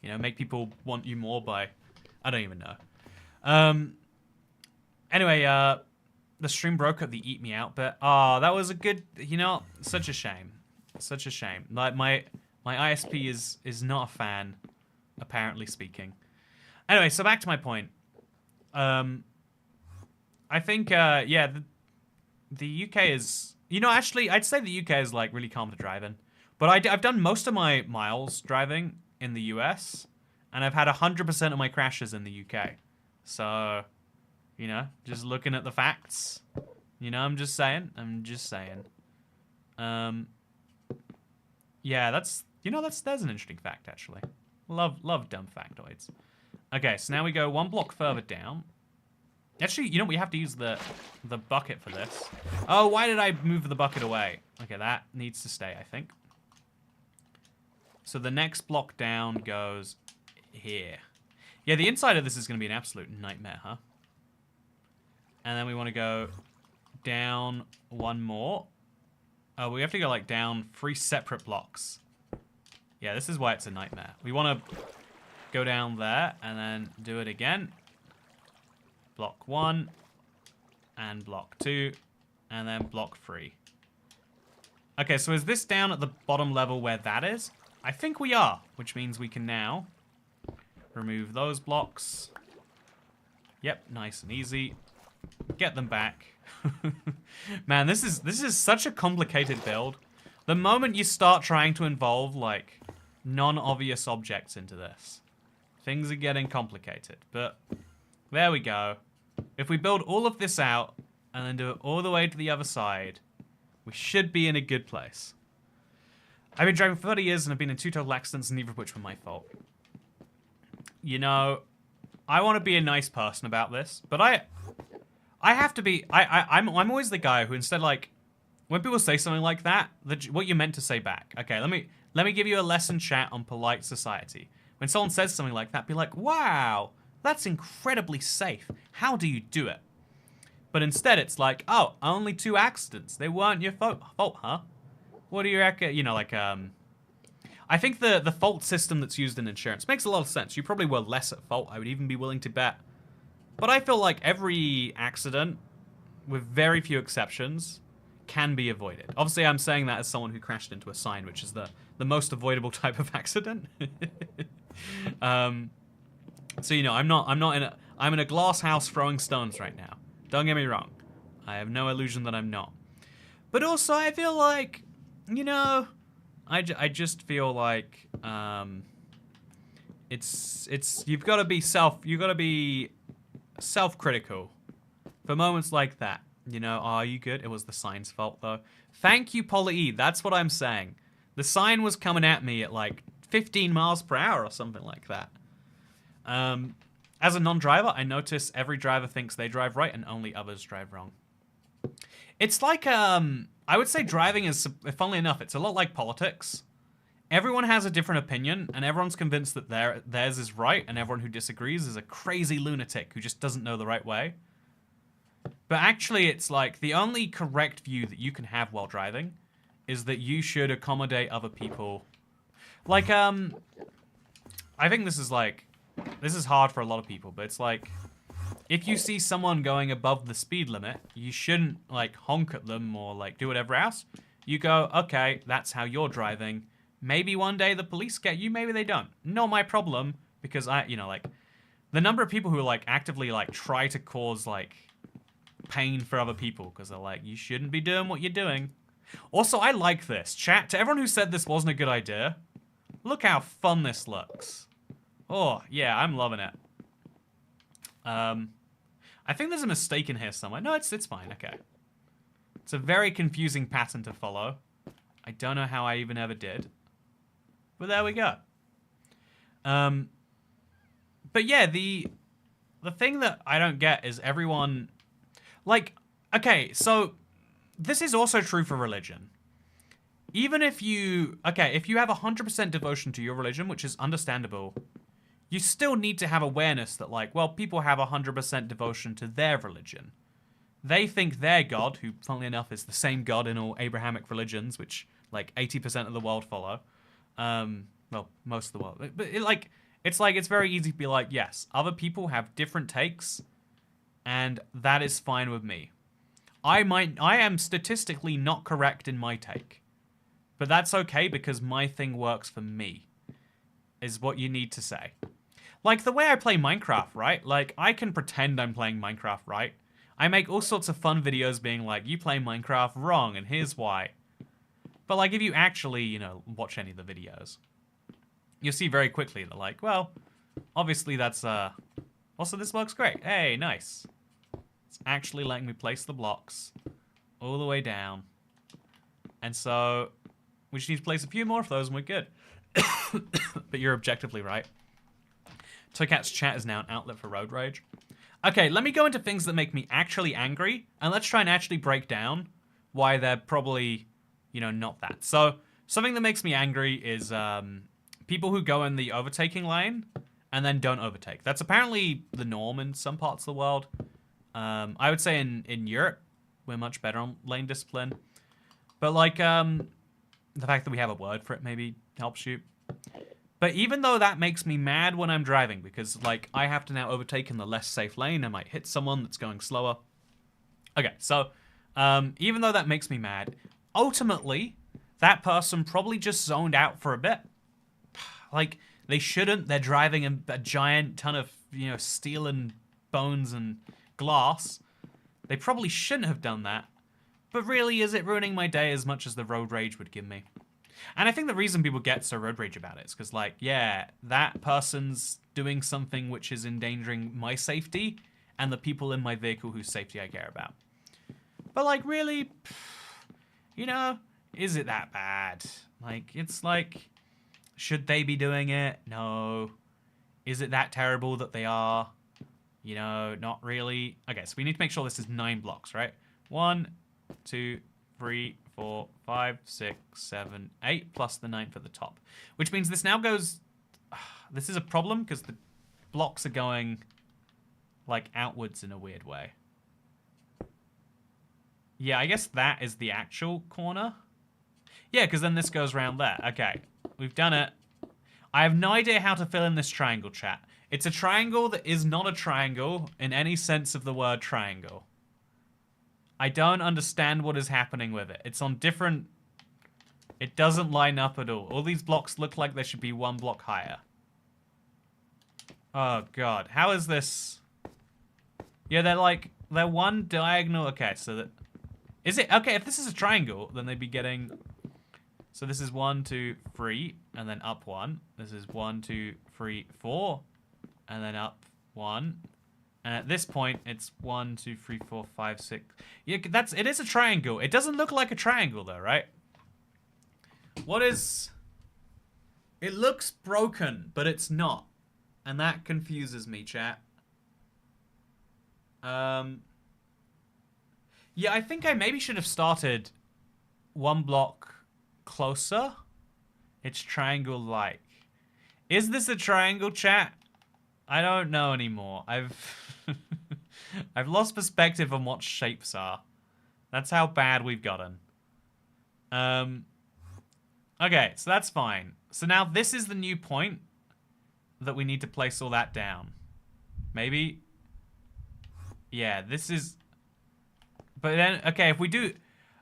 You know, make people want you more by, I don't even know. Anyway, the stream broke at the Eat Me Out bit. Oh, that was a good, you know, such a shame. Such a shame. Like, my ISP is not a fan, apparently speaking. Anyway, so back to my point. I think, yeah, the UK is... You know, actually, I'd say the UK is, like, really calm to drive in. But I've done most of my miles driving in the US, and I've had 100% of my crashes in the UK. So, you know, just looking at the facts. You know, I'm just saying. Yeah, that's... You know, there's an interesting fact, actually. Love dumb factoids. Okay, so now we go one block further down. Actually, you know, we have to use the bucket for this. Oh, why did I move the bucket away? Okay, that needs to stay, I think. So the next block down goes here. Yeah, the inside of this is going to be an absolute nightmare, huh? And then we want to go down one more. Oh, we have to go, like, down 3 separate blocks. Yeah, this is why it's a nightmare. We want to go down there and then do it again. Block 1 and block 2 and then block 3. Okay, so is this down at the bottom level where that is? I think we are, which means we can now remove those blocks. Yep, nice and easy. Get them back. Man, this is such a complicated build. The moment you start trying to involve, like, non-obvious objects into this, things are getting complicated. But there we go. If we build all of this out and then do it all the way to the other side, we should be in a good place. I've been driving for 30 years and I've been in 2 total accidents, neither of which were my fault. You know, I want to be a nice person about this, but I have to be. I'm always the guy who instead, like, when people say something like that, what you're meant to say back. Okay, let me give you a lesson, chat, on polite society. When someone says something like that, be like, wow, that's incredibly safe. How do you do it? But instead, it's like, oh, only 2 accidents. They weren't your fault, huh? What do you reckon? You know, like, I think the fault system that's used in insurance makes a lot of sense. You probably were less at fault, I would even be willing to bet. But I feel like every accident, with very few exceptions, can be avoided. Obviously, I'm saying that as someone who crashed into a sign, which is the most avoidable type of accident. So, you know, I'm in a glass house throwing stones right now. Don't get me wrong. I have no illusion that I'm not. But also, I feel like, you know, I just feel like you've got to be self-critical for moments like that. You know, are you good? It was the sign's fault though. Thank you, Polly E. That's what I'm saying. The sign was coming at me at like 15 miles per hour or something like that. As a non-driver, I notice every driver thinks they drive right and only others drive wrong. It's like, I would say driving is, funnily enough, it's a lot like politics. Everyone has a different opinion, and everyone's convinced that theirs is right, and everyone who disagrees is a crazy lunatic who just doesn't know the right way. But actually, it's like, the only correct view that you can have while driving is that you should accommodate other people. Like, I think this is hard for a lot of people, but it's like, if you see someone going above the speed limit, you shouldn't, like, honk at them or, like, do whatever else. You go, okay, that's how you're driving. Maybe one day the police get you, maybe they don't. Not my problem, because you know, like, the number of people who, like, actively, like, try to cause, like, pain for other people, because they're like, you shouldn't be doing what you're doing. Also, I like this. Chat, to everyone who said this wasn't a good idea, look how fun this looks. Oh, yeah, I'm loving it. I think there's a mistake in here somewhere. No, it's fine. Okay. It's a very confusing pattern to follow. I don't know how I even ever did. But there we go. But yeah, the thing that I don't get is everyone... Like, okay, so this is also true for religion. Even if you... Okay, if you have 100% devotion to your religion, which is understandable... You still need to have awareness that, like, well, people have 100% devotion to their religion. They think their God, who, funnily enough, is the same God in all Abrahamic religions, which, like, 80% of the world follow. Well, most of the world. But, it's very easy to be like, yes, other people have different takes, and that is fine with me. I am statistically not correct in my take. But that's okay, because my thing works for me, is what you need to say. Like, the way I play Minecraft, right? Like, I can pretend I'm playing Minecraft right. I make all sorts of fun videos being like, you play Minecraft wrong, and here's why. But, like, if you actually, you know, watch any of the videos, you'll see very quickly that, like, well, obviously that's, also this works great. Hey, nice. It's actually letting me place the blocks all the way down. And so, we just need to place a few more of those and we're good. But you're objectively right. Toycat's chat is now an outlet for road rage. Okay, let me go into things that make me actually angry, and let's try and actually break down why they're probably, you know, not that. So, something that makes me angry is people who go in the overtaking lane and then don't overtake. That's apparently the norm in some parts of the world. I would say in Europe, we're much better on lane discipline. But, like, the fact that we have a word for it maybe helps you. But even though that makes me mad when I'm driving, because, like, I have to now overtake in the less safe lane, I might hit someone that's going slower. Okay, so, even though that makes me mad, ultimately, that person probably just zoned out for a bit. like, they shouldn't. They're driving a giant ton of, you know, steel and bones and glass. They probably shouldn't have done that. But really, is it ruining my day as much as the road rage would give me? And I think the reason people get so road rage about it is because, like, yeah, that person's doing something which is endangering my safety and the people in my vehicle whose safety I care about. But, like, really, you know, is it that bad? Like, it's like, should they be doing it? No. Is it that terrible that they are? You know, not really. Okay, so we need to make sure this is 9 blocks, right? 1, 2, 3, 4, 5, 6, 7, 8, plus the 9 for the top. Which means this now goes... This is a problem, because the blocks are going, like, outwards in a weird way. Yeah, I guess that is the actual corner. Yeah, because then this goes around there. Okay, we've done it. I have no idea how to fill in this triangle, chat. It's a triangle that is not a triangle in any sense of the word triangle. I don't understand what is happening with it. It's on different... It doesn't line up at all. All these blocks look like they should be 1 block higher. Oh, God. How is this... Yeah, they're like... They're one diagonal... Okay, so that... Is it... Okay, if this is a triangle, then they'd be getting... So this is 1, 2, 3, and then up 1. This is 1, 2, 3, 4, and then up 1. And at this point, it's 1, 2, 3, 4, 5, 6. Yeah, it is a triangle. It doesn't look like a triangle, though, right? What is... It looks broken, but it's not. And that confuses me, chat. Yeah, I think I maybe should have started 1 block closer. It's triangle-like. Is this a triangle, chat? I don't know anymore. I've lost perspective on what shapes are. That's how bad we've gotten. Okay, so that's fine. So now this is the new point that we need to place all that down. Maybe. Yeah, this is... But then, okay, if we do...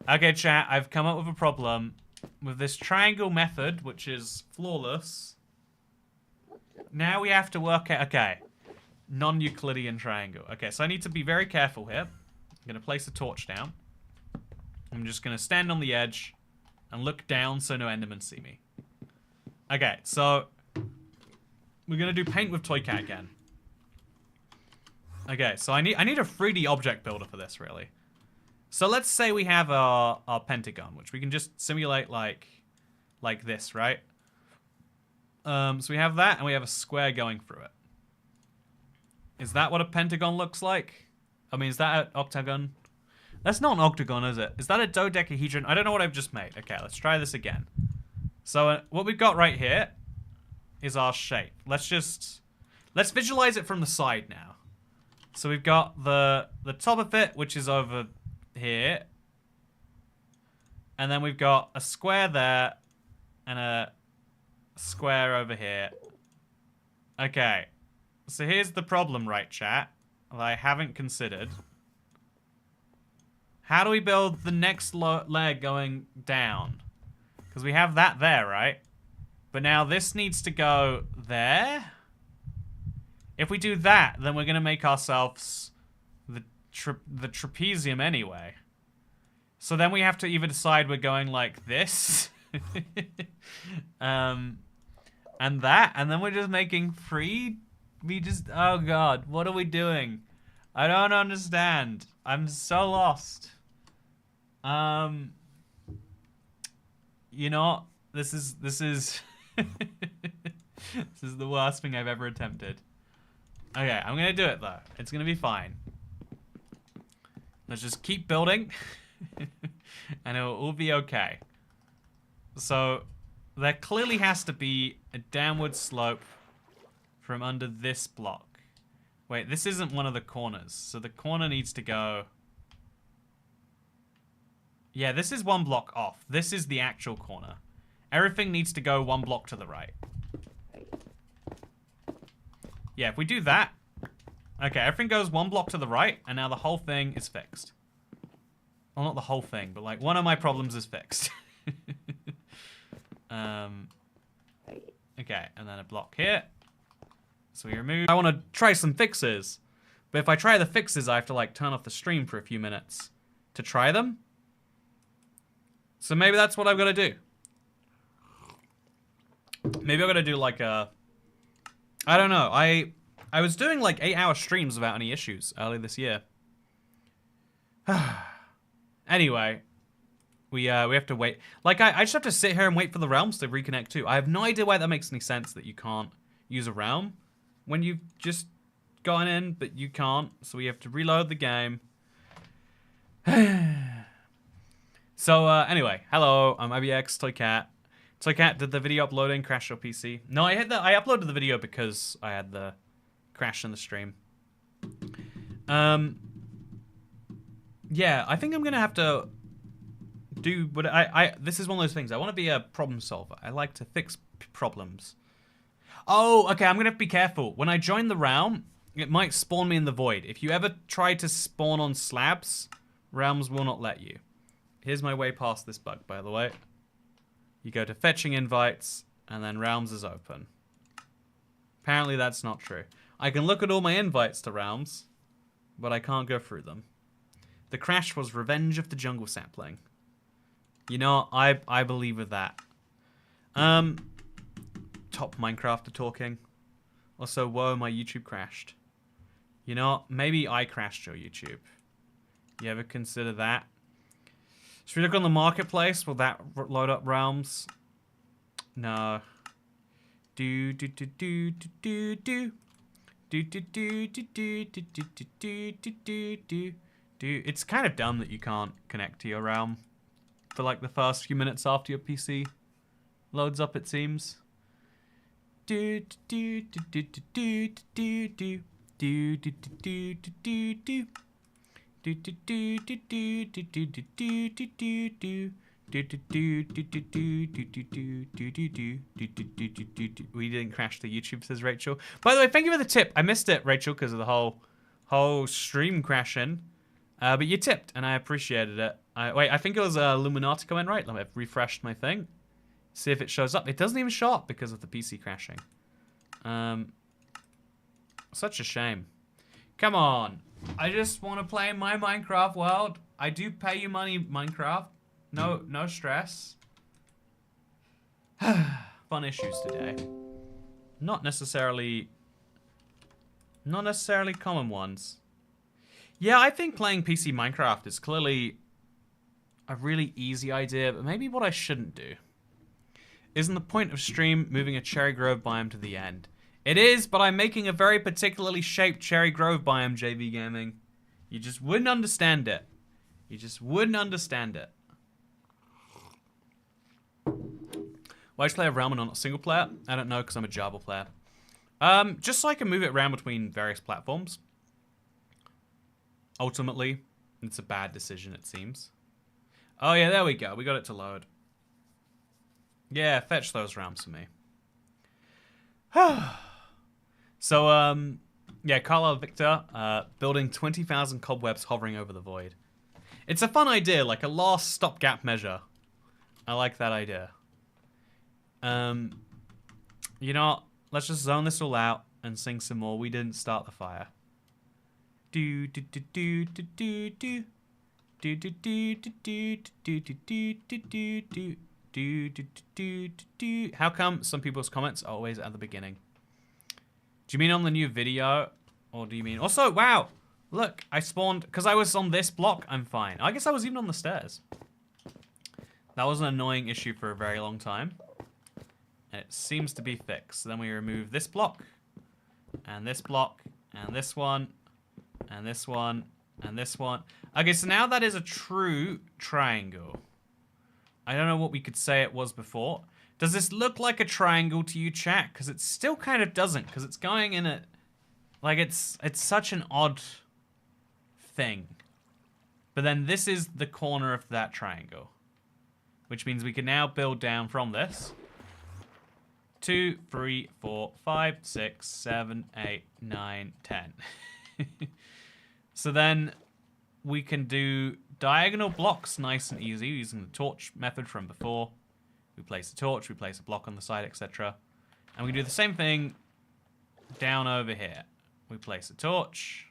Okay, chat, I've come up with a problem. With this triangle method, which is flawless. Now we have to work out... Okay. Non-Euclidean triangle. Okay, so I need to be very careful here. I'm going to place a torch down. I'm just going to stand on the edge and look down so no Endermen see me. Okay, so... We're going to do paint with Toycat again. Okay, so I need a 3D object builder for this, really. So let's say we have our pentagon, which we can just simulate like this, right? So we have that, and we have a square going through it. Is that what a pentagon looks like? I mean, is that an octagon? That's not an octagon, is it? Is that a dodecahedron? I don't know what I've just made. Okay, let's try this again. So what we've got right here is our shape. Let's visualize it from the side now. So we've got the top of it, which is over here. And then we've got a square there and a square over here. Okay. So here's the problem, right, chat, that I haven't considered. How do we build the next layer going down? Because we have that there, right? But now this needs to go there. If we do that, then we're going to make ourselves the trapezium anyway. So then we have to either decide we're going like this. And that. And then we're just making three. Oh God, what are we doing? I don't understand. I'm so lost. You know, this is this is the worst thing I've ever attempted. Okay, I'm gonna do it though. It's gonna be fine. Let's just keep building, and it'll all be okay. So there clearly has to be a downward slope from under this block. Wait, this isn't one of the corners, so the corner needs to go... Yeah, this is 1 block off. This is the actual corner. Everything needs to go 1 block to the right. Yeah, if we do that... Okay, everything goes 1 block to the right, and now the whole thing is fixed. Well, not the whole thing, but like one of my problems is fixed. Okay, and then a block here. So we remove... I want to try some fixes. But if I try the fixes, I have to, like, turn off the stream for a few minutes to try them. So maybe that's what I've got to do. Maybe I've got to do, like, a... I don't know. I was doing, like, 8-hour streams without any issues earlier this year. Anyway... We have to wait. Like, I just have to sit here and wait for the realms to reconnect too. I have no idea why that makes any sense that you can't use a realm when you've just gone in, but you can't. So we have to reload the game. So, anyway. Hello, I'm ibxtoycat. Toycat, did the video uploading crash your PC? No, I uploaded the video because I had the crash in the stream. Yeah, I think I'm gonna have to... But this is one of those things. I want to be a problem solver. I like to fix problems. Oh, okay. I'm going to have to be careful. When I join the realm, it might spawn me in the void. If you ever try to spawn on slabs, realms will not let you. Here's my way past this bug, by the way. You go to fetching invites, and then realms is open. Apparently that's not true. I can look at all my invites to realms, but I can't go through them. The crash was revenge of the jungle sapling. You know, I believe with that. Top Minecrafter talking. Also, whoa, my YouTube crashed. You know, maybe I crashed your YouTube. You ever consider that? Should we look on the marketplace? Will that load up realms? No. It's kind of dumb that you can't connect to your realm for like the first few minutes after your PC loads up, it seems. We didn't crash the YouTube, says Rachel. By the way, thank you for the tip. I missed it, Rachel, because of the whole stream crashing. But you tipped, and I appreciated it. Wait, I think it was Illuminati comment, right? Let me refresh my thing. See if it shows up. It doesn't even show up because of the PC crashing. Such a shame. Come on. I just want to play my Minecraft world. I do pay you money, Minecraft. No stress. Fun issues today. Not necessarily common ones. Yeah, I think playing PC Minecraft is clearly a really easy idea, but maybe what I shouldn't do. Isn't the point of stream moving a cherry grove biome to the end? It is, but I'm making a very particularly shaped cherry grove biome, JV Gaming. You just wouldn't understand it. You just wouldn't understand it. Why should I play a realm and not a single player? I don't know, because I'm a Java player. Just so I can move it around between various platforms. Ultimately, it's a bad decision, it seems. Oh yeah, there we go. We got it to load. Yeah, fetch those realms for me. So, yeah, Carlisle Victor, building 20,000 cobwebs hovering over the void. It's a fun idea, like a last stopgap measure. I like that idea. You know, let's just zone this all out and sing some more. We didn't start the fire. Do do do do do do do do do do do do do do do do. How come some people's comments are always at the beginning? Do you mean on the new video, or do you mean also? Wow, look, I spawned because I was on this block. I'm fine. I guess I was even on the stairs. That was an annoying issue for a very long time, and it seems to be fixed. So then we remove this block, and this block, and this one. And this one, and this one. Okay, so now that is a true triangle. I don't know what we could say it was before. Does this look like a triangle to you, chat? Because it still kind of doesn't, because it's going in a... Like, it's such an odd thing. But then this is the corner of that triangle. Which means we can now build down from this. 2, 3, 4, 5, 6, 7, 8, 9, 10. So then we can do diagonal blocks nice and easy using the torch method from before. We place a torch, we place a block on the side, etc. And we do the same thing down over here. We place a torch.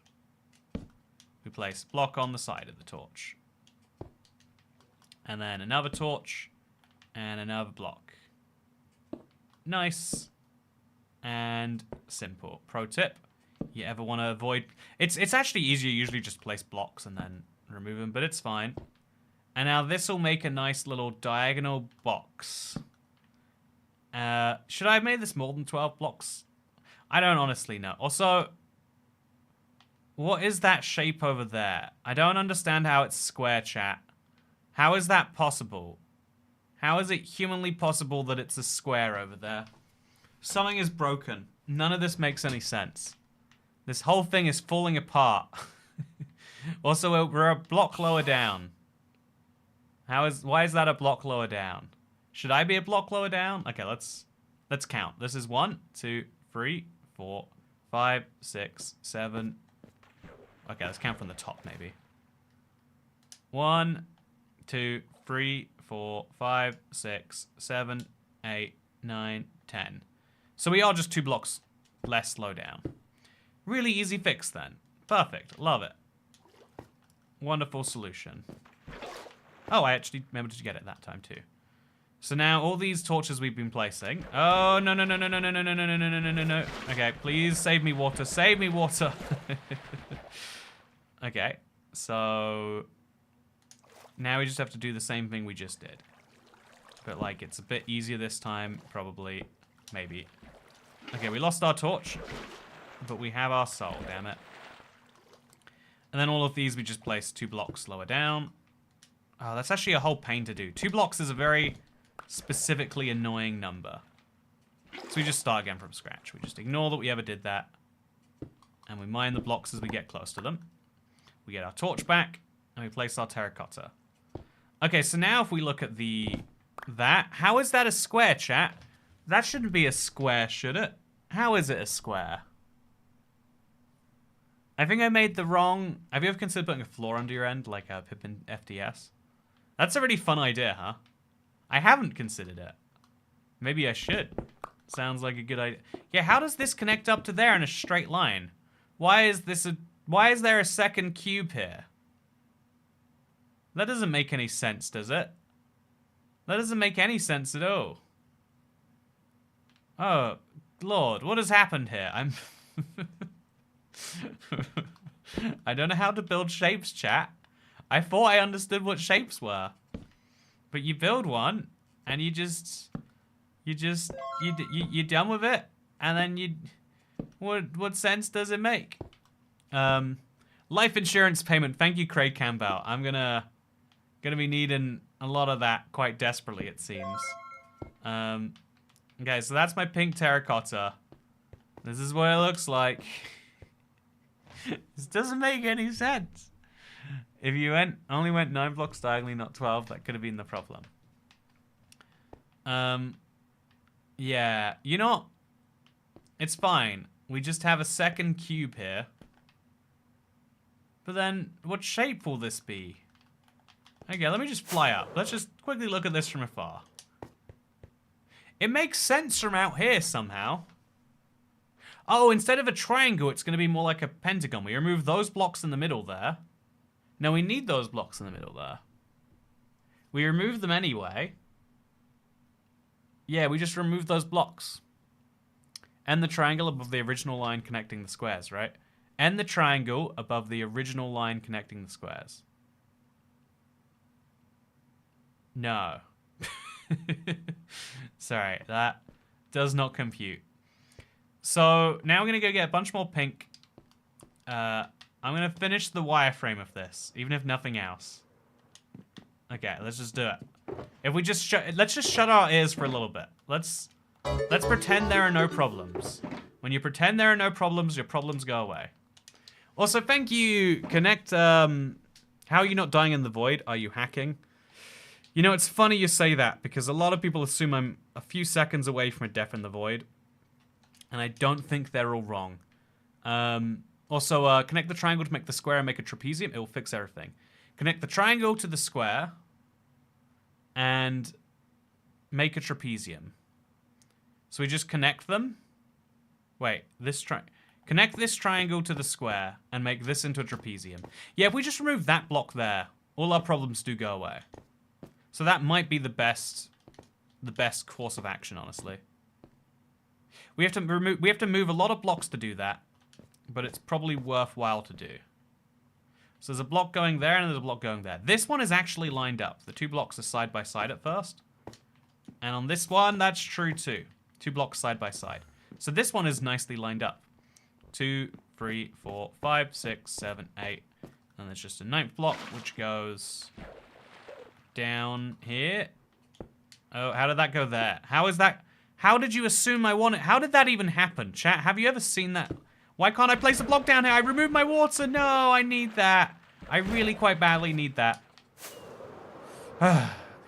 We place a block on the side of the torch. And then another torch. And another block. Nice. And simple. Pro tip. You ever want to avoid... It's actually easier usually just place blocks and then remove them, but it's fine. And now this will make a nice little diagonal box. Should I have made this more than 12 blocks? I don't honestly know. Also, what is that shape over there? I don't understand how it's square, chat. How is that possible? How is it humanly possible that it's a square over there? Something is broken. None of this makes any sense. This whole thing is falling apart. Also, we're a block lower down. Why is that a block lower down? Should I be a block lower down? Okay, let's count. This is 1, 2, 3, 4, 5, 6, 7. Okay, let's count from the top maybe. 1, 2, 3, 4, 5, 6, 7, 8, 9, 10. So we are just 2 blocks less low down. Really easy fix then. Perfect. Love it. Wonderful solution. Oh, I actually remembered to get it that time too. So now all these torches we've been placing. Oh, no, no, no, no, no, no, no, no, no, no, no, no, no, no. Okay, please save me water. Save me water. Okay, so now we just have to do the same thing we just did. But like, it's a bit easier this time, probably, maybe. Okay, we lost our torch, but we have our soul, damn it. And then all of these we just place 2 blocks lower down. Oh, that's actually a whole pain to do. 2 blocks is a very specifically annoying number. So we just start again from scratch. We just ignore that we ever did that. And we mine the blocks as we get close to them. We get our torch back, and we place our terracotta. Okay, so now if we look at how is that a square, chat? That shouldn't be a square, should it? How is it a square? I think I made the wrong... Have you ever considered putting a floor under your end, like a Pippin FDS? That's a really fun idea, huh? I haven't considered it. Maybe I should. Sounds like a good idea. Yeah, how does this connect up to there in a straight line? Why is there a second cube here? That doesn't make any sense, does it? That doesn't make any sense at all. Oh, Lord, what has happened here? I don't know how to build shapes, chat. I thought I understood what shapes were. But you build one, and you're done with it, and then what sense does it make? Life insurance payment. Thank you, Craig Campbell. I'm gonna be needing a lot of that quite desperately, it seems. Okay, so that's my pink terracotta. This is what it looks like. This doesn't make any sense. If you only went 9 blocks diagonally, not 12, that could have been the problem. Yeah, you know, it's fine. We just have a second cube here. But then, what shape will this be? Okay, let me just fly up. Let's just quickly look at this from afar. It makes sense from out here somehow. Oh, instead of a triangle, it's going to be more like a pentagon. We remove those blocks in the middle there. Now we need those blocks in the middle there. We remove them anyway. Yeah, we just remove those blocks. And the triangle above the original line connecting the squares, right? And the triangle above the original line connecting the squares. No. Sorry, that does not compute. So now I'm going to go get a bunch more pink. I'm going to finish the wireframe of this, even if nothing else. Okay, let's just do it. If we just let's just shut our ears for a little bit. Let's pretend there are no problems. When you pretend there are no problems, your problems go away. Also, thank you, Connect. How are you not dying in the void? Are you hacking? You know, it's funny you say that, because a lot of people assume I'm a few seconds away from a death in the void. And I don't think they're all wrong. Also, connect the triangle to make the square and make a trapezium. It will fix everything. Connect the triangle to the square and make a trapezium. So we just connect them. Wait, connect this triangle to the square and make this into a trapezium. Yeah, if we just remove that block there, all our problems do go away. So that might be the best course of action, honestly. We have to move a lot of blocks to do that, but it's probably worthwhile to do. So there's a block going there and there's a block going there. This one is actually lined up. The 2 blocks are side by side at first. And on this one, that's true too. 2 blocks side by side. So this one is nicely lined up. 2, 3, 4, 5, 6, 7, 8. And there's just a 9th block, which goes down here. Oh, how did that go there? How is that? How did you assume I want it? How did that even happen? Chat, have you ever seen that? Why can't I place a block down here? I removed my water. No, I need that. I really quite badly need that.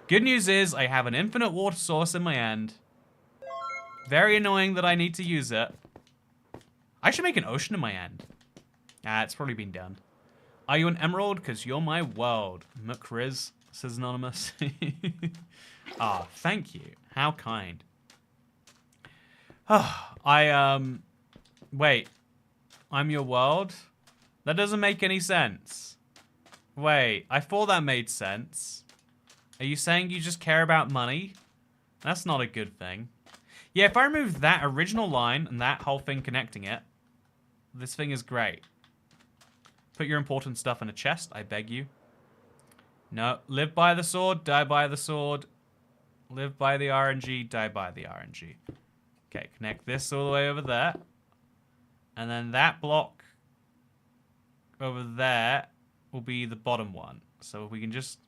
Good news is I have an infinite water source in my end. Very annoying that I need to use it. I should make an ocean in my end. Ah, it's probably been done. Are you an emerald? Because you're my world. McRiz, says Anonymous. Ah, thank you. How kind. Wait. I'm your world? That doesn't make any sense. Wait, I thought that made sense. Are you saying you just care about money? That's not a good thing. Yeah, if I remove that original line and that whole thing connecting it, this thing is great. Put your important stuff in a chest, I beg you. No, live by the sword, die by the sword. Live by the RNG, die by the RNG. Okay, connect this all the way over there. And then that block over there will be the bottom one. So if we can just...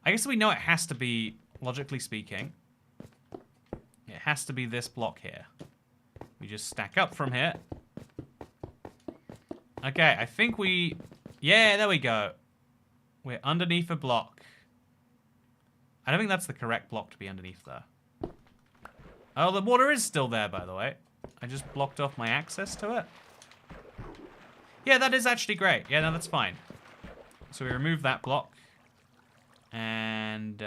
I guess we know it has to be, logically speaking, it has to be this block here. We just stack up from here. Okay, I think we... Yeah, there we go. We're underneath a block. I don't think that's the correct block to be underneath there. Oh, the water is still there, by the way. I just blocked off my access to it. Yeah, that is actually great. Yeah, no, that's fine. So we remove that block. And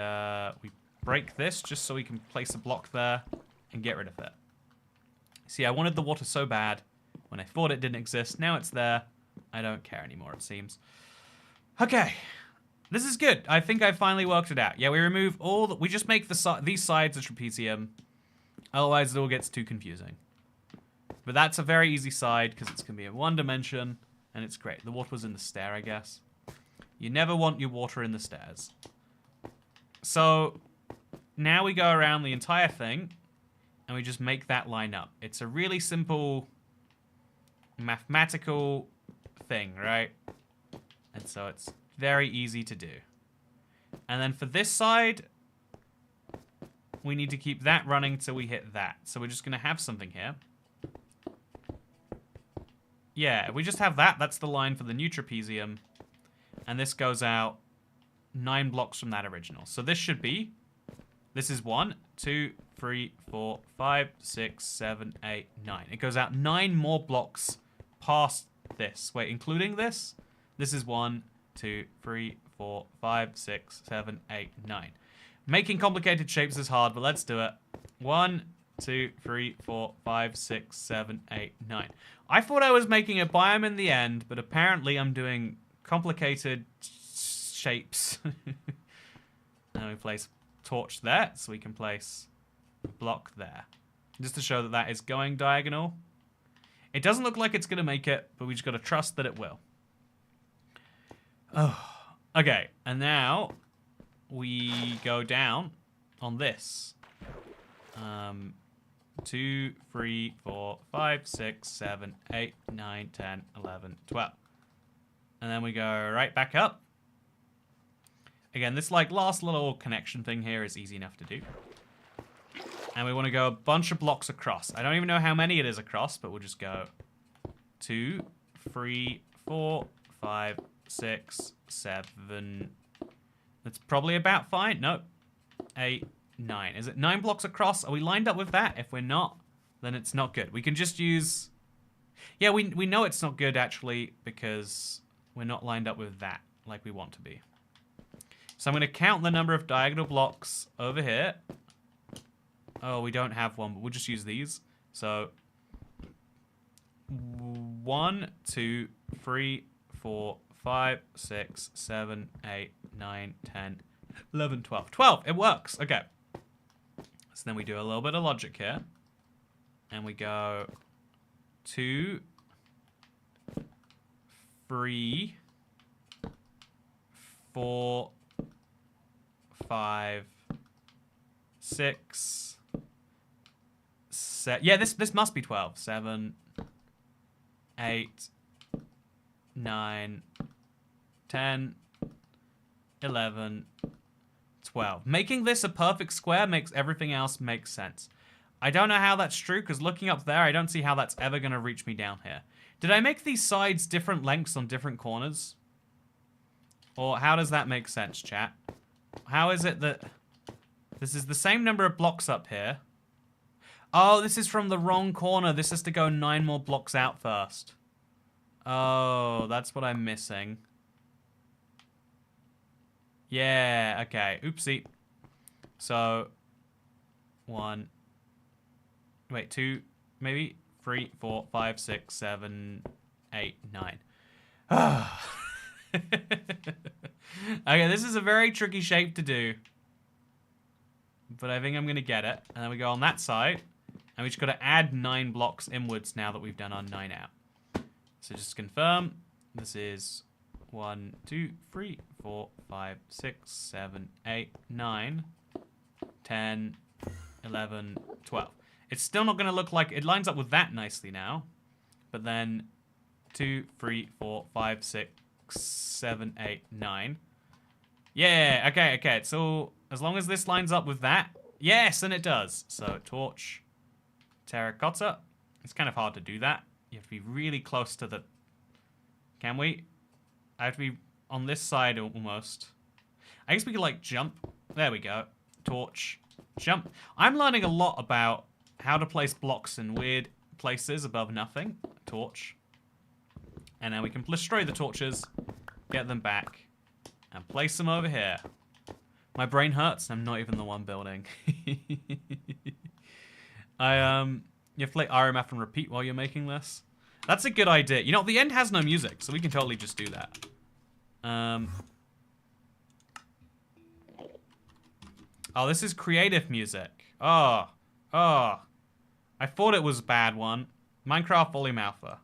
we break this just so we can place a block there and get rid of it. See, I wanted the water so bad when I thought it didn't exist. Now it's there. I don't care anymore, it seems. Okay. This is good. I think I finally worked it out. Yeah, we remove all the... We just make these sides a trapezium. Otherwise, it all gets too confusing. But that's a very easy side because it's going to be in 1 dimension. And it's great. The water was in the stair, I guess. You never want your water in the stairs. So, now we go around the entire thing. And we just make that line up. It's a really simple mathematical thing, right? And so it's very easy to do. And then for this side, we need to keep that running till we hit that. So we're just going to have something here. Yeah, if we just have that, that's the line for the new trapezium. And this goes out 9 blocks from that original. So this should be... This is 1, 2, 3, 4, 5, 6, 7, 8, 9. It goes out 9 more blocks past this. Wait, including this? This is 1, 2, 3, 4, 5, 6, 7, 8, 9. Making complicated shapes is hard, but let's do it. 1, 2, 3, 4, 5, 6, 7, 8, 9. I thought I was making a biome in the end, but apparently I'm doing complicated shapes. Now we place a torch there, so we can place a block there. Just to show that that is going diagonal. It doesn't look like it's going to make it, but we just got to trust that it will. Oh, okay, and now we go down on this. 2, 3, 4, 5, 6, 7, 8, 9, 10, 11, 12. And then we go right back up. Again, this like last little connection thing here is easy enough to do. And we want to go a bunch of blocks across. I don't even know how many it is across, but we'll just go 2, 3, 4, 5, 6, 7. That's probably about fine. No. 8, 9. Is it 9 blocks across? Are we lined up with that? If we're not, then it's not good. We can just use... Yeah, we know it's not good, actually, because we're not lined up with that like we want to be. So I'm going to count the number of diagonal blocks over here. Oh, we don't have one, but we'll just use these. So 1, 2, 3, 4, 5, 6, 7, 8, 9, 10, 11, 12. 12, it works. Okay. So then we do a little bit of logic here. And we go 2, 3, 4, 5, 6, 7. Yeah, this must be 12. 7, 8, 9, 10, 11, 12. Making this a perfect square makes everything else make sense. I don't know how that's true, because looking up there, I don't see how that's ever going to reach me down here. Did I make these sides different lengths on different corners? Or how does that make sense, chat? How is it that this is the same number of blocks up here? Oh, this is from the wrong corner. This has to go 9 more blocks out first. Oh, that's what I'm missing. Yeah, okay. Oopsie. So, 1... Wait, 2, maybe 3, 4, 5, 6, 7, 8, 9. Okay, this is a very tricky shape to do. But I think I'm going to get it. And then we go on that side. And we just got to add 9 blocks inwards now that we've done our 9 out. So just confirm. This is 1, 2, 3, 4, 5, 6, 7, 8, 9, 10, 11, 12. It's still not going to look like... It lines up with that nicely now. But then 2, 3, 4, 5, 6, 7, 8, 9. Yeah, okay. So as long as this lines up with that. Yes, and it does. So torch, terracotta. It's kind of hard to do that. You have to be really close to the... Can we? I have to be on this side almost. I guess we could like jump. There we go. Torch, jump. I'm learning a lot about how to place blocks in weird places above nothing. Torch. And then we can destroy the torches, get them back, and place them over here. My brain hurts. I'm not even the one building. You have to play RMF and repeat while you're making this. That's a good idea. You know, the end has no music, so we can totally just do that. Oh, this is creative music. Oh. I thought it was a bad one. Minecraft Volume Alpha.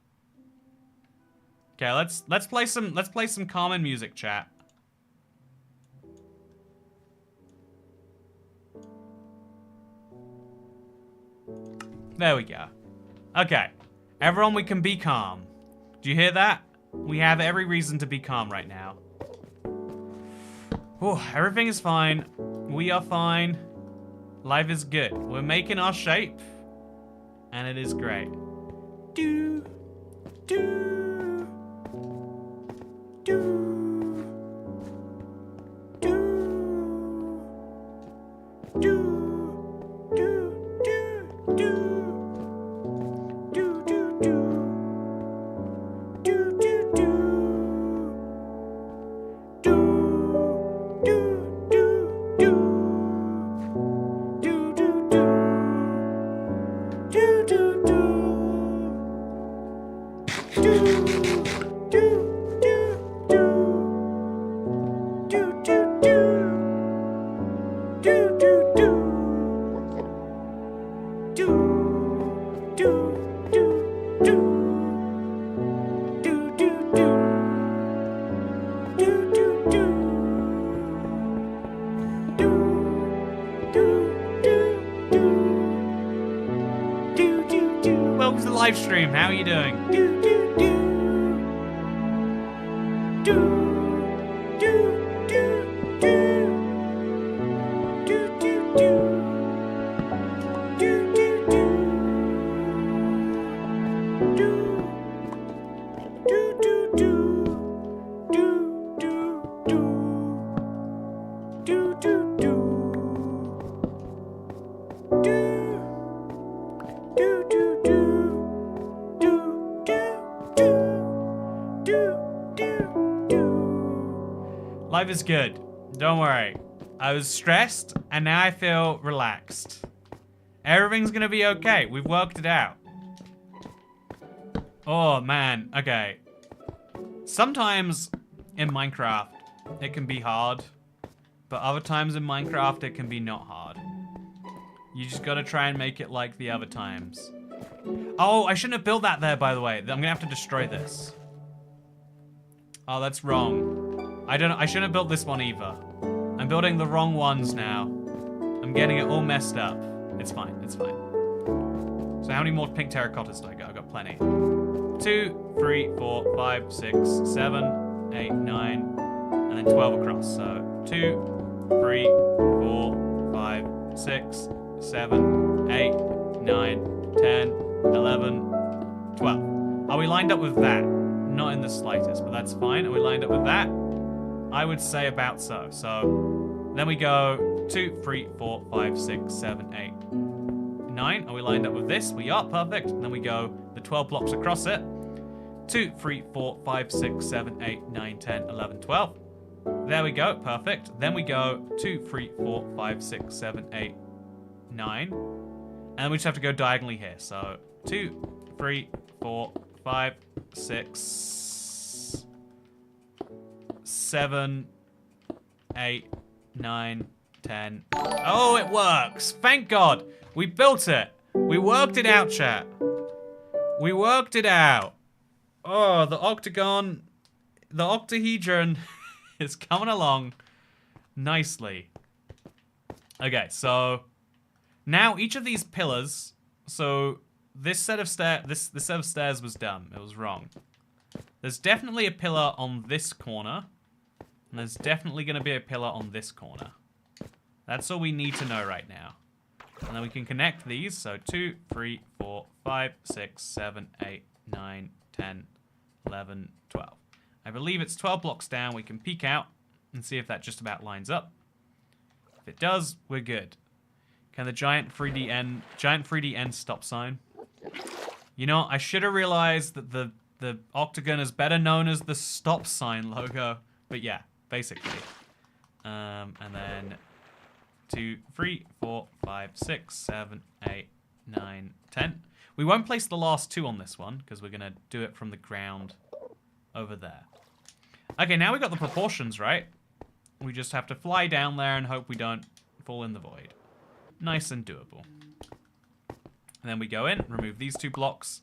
Okay, let's play some common music, chat. There we go. Okay. Everyone, we can be calm. Do you hear that? We have every reason to be calm right now. Oh, everything is fine. We are fine. Life is good. We're making our shape. And it is great. Do. Welcome to the live stream. How are you doing? Life is good. Don't worry. I was stressed, and now I feel relaxed. Everything's gonna be okay. We've worked it out. Oh, man. Okay. Sometimes in Minecraft, it can be hard. But other times in Minecraft, it can be not hard. You just gotta try and make it like the other times. Oh, I shouldn't have built that there, by the way. I'm gonna have to destroy this. Oh, that's wrong. I shouldn't have built this one either. I'm building the wrong ones now. I'm getting it all messed up. It's fine, it's fine. So how many more pink terracottas do I got? I got plenty. 2, 3, 4, 5, 6, 7, 8, 9, and then 12 across. So 2, 3, 4, 5, 6, 7, 8, 9, 10, 11, 12. Are we lined up with that? Not in the slightest, but that's fine. Are we lined up with that? I would say about so. So then we go 2, 3, 4, 5, 6, 7, 8, 9. Are we lined up with this? We are, perfect. And then we go the 12 blocks across it. 2, 3, 4, 5, 6, 7, 8, 9, 10, 11, 12. There we go, perfect. Then we go 2, 3, 4, 5, 6, 7, 8, 9. And we just have to go diagonally here. So 2, 3, 4, 5, 6, 7, 8, 9, 10. Oh, it works. Thank God. We built it. We worked it out, chat. We worked it out. Oh, the octagon, the octahedron is coming along nicely. Okay, so now each of these pillars, so this set of this set of stairs was dumb. It was wrong. There's definitely a pillar on this corner, and there's definitely going to be a pillar on this corner. That's all we need to know right now. And then we can connect these. So 2, 3, 4, 5, 6, 7, 8, 9, 10, 11, 12. I believe it's 12 blocks down. We can peek out and see if that just about lines up. If it does, we're good. Can the giant 3D end stop sign? You know, I should have realized that the octagon is better known as the stop sign logo. But yeah, basically. And then 2, 3, 4, 5, 6, 7, 8, 9, 10. We won't place the last 2 on this one because we're going to do it from the ground over there. Okay, now we got the proportions right. We just have to fly down there and hope we don't fall in the void. Nice and doable. And then we go in, remove these 2 blocks,